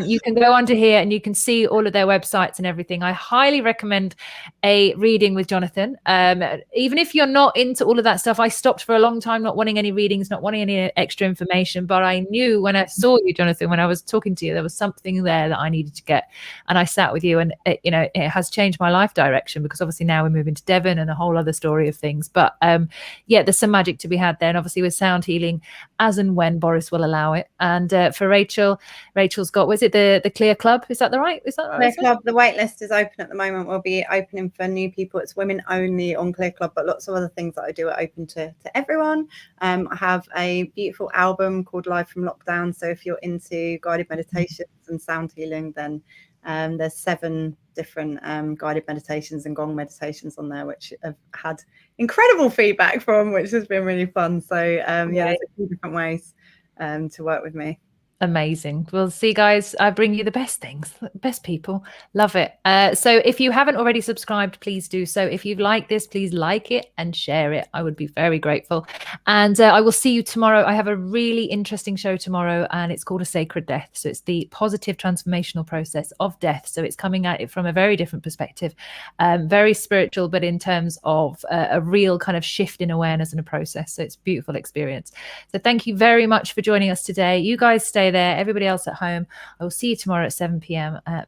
you can go onto here and you can see all of their websites and everything. I highly recommend a reading with Jonathan. Even if you're not into all of that stuff, I stopped for a long time not wanting any readings, not wanting any extra information. But I knew when I saw you, Jonathan, when I was talking to you, there was something there that I needed to get. And I sat with you, and it has changed my life direction, because obviously now we're moving to Devon and a whole other story of things. But yeah, there's some magic to be had there. And obviously with sound healing, as and when Boris will allow it. And for Rachel's got, was it the Clear Club? Is that right? Clear Club, the wait list is open at the moment. We'll be opening for new people. It's women only on Clear Club, but lots of other things that I do are open to everyone. I have a beautiful album called Live from Lockdown. So if you're into guided meditations and sound healing, then there's 7 different guided meditations and gong meditations on there, which have had incredible feedback from, which has been really fun. So yeah, there's a few different ways to work with me. Amazing. Well, see, guys, I bring you the best things, best people. Love it. So if you haven't already subscribed, please do so. If you like this, please like it and share it. I would be very grateful. And I will see you tomorrow. I have a really interesting show tomorrow, and it's called A Sacred Death. So it's the positive transformational process of death. So it's coming at it from a very different perspective, very spiritual, but in terms of a real kind of shift in awareness and a process. So it's a beautiful experience. So thank you very much for joining us today. You guys stay there. Everybody else at home, I will see you tomorrow at 7 p.m. Bye.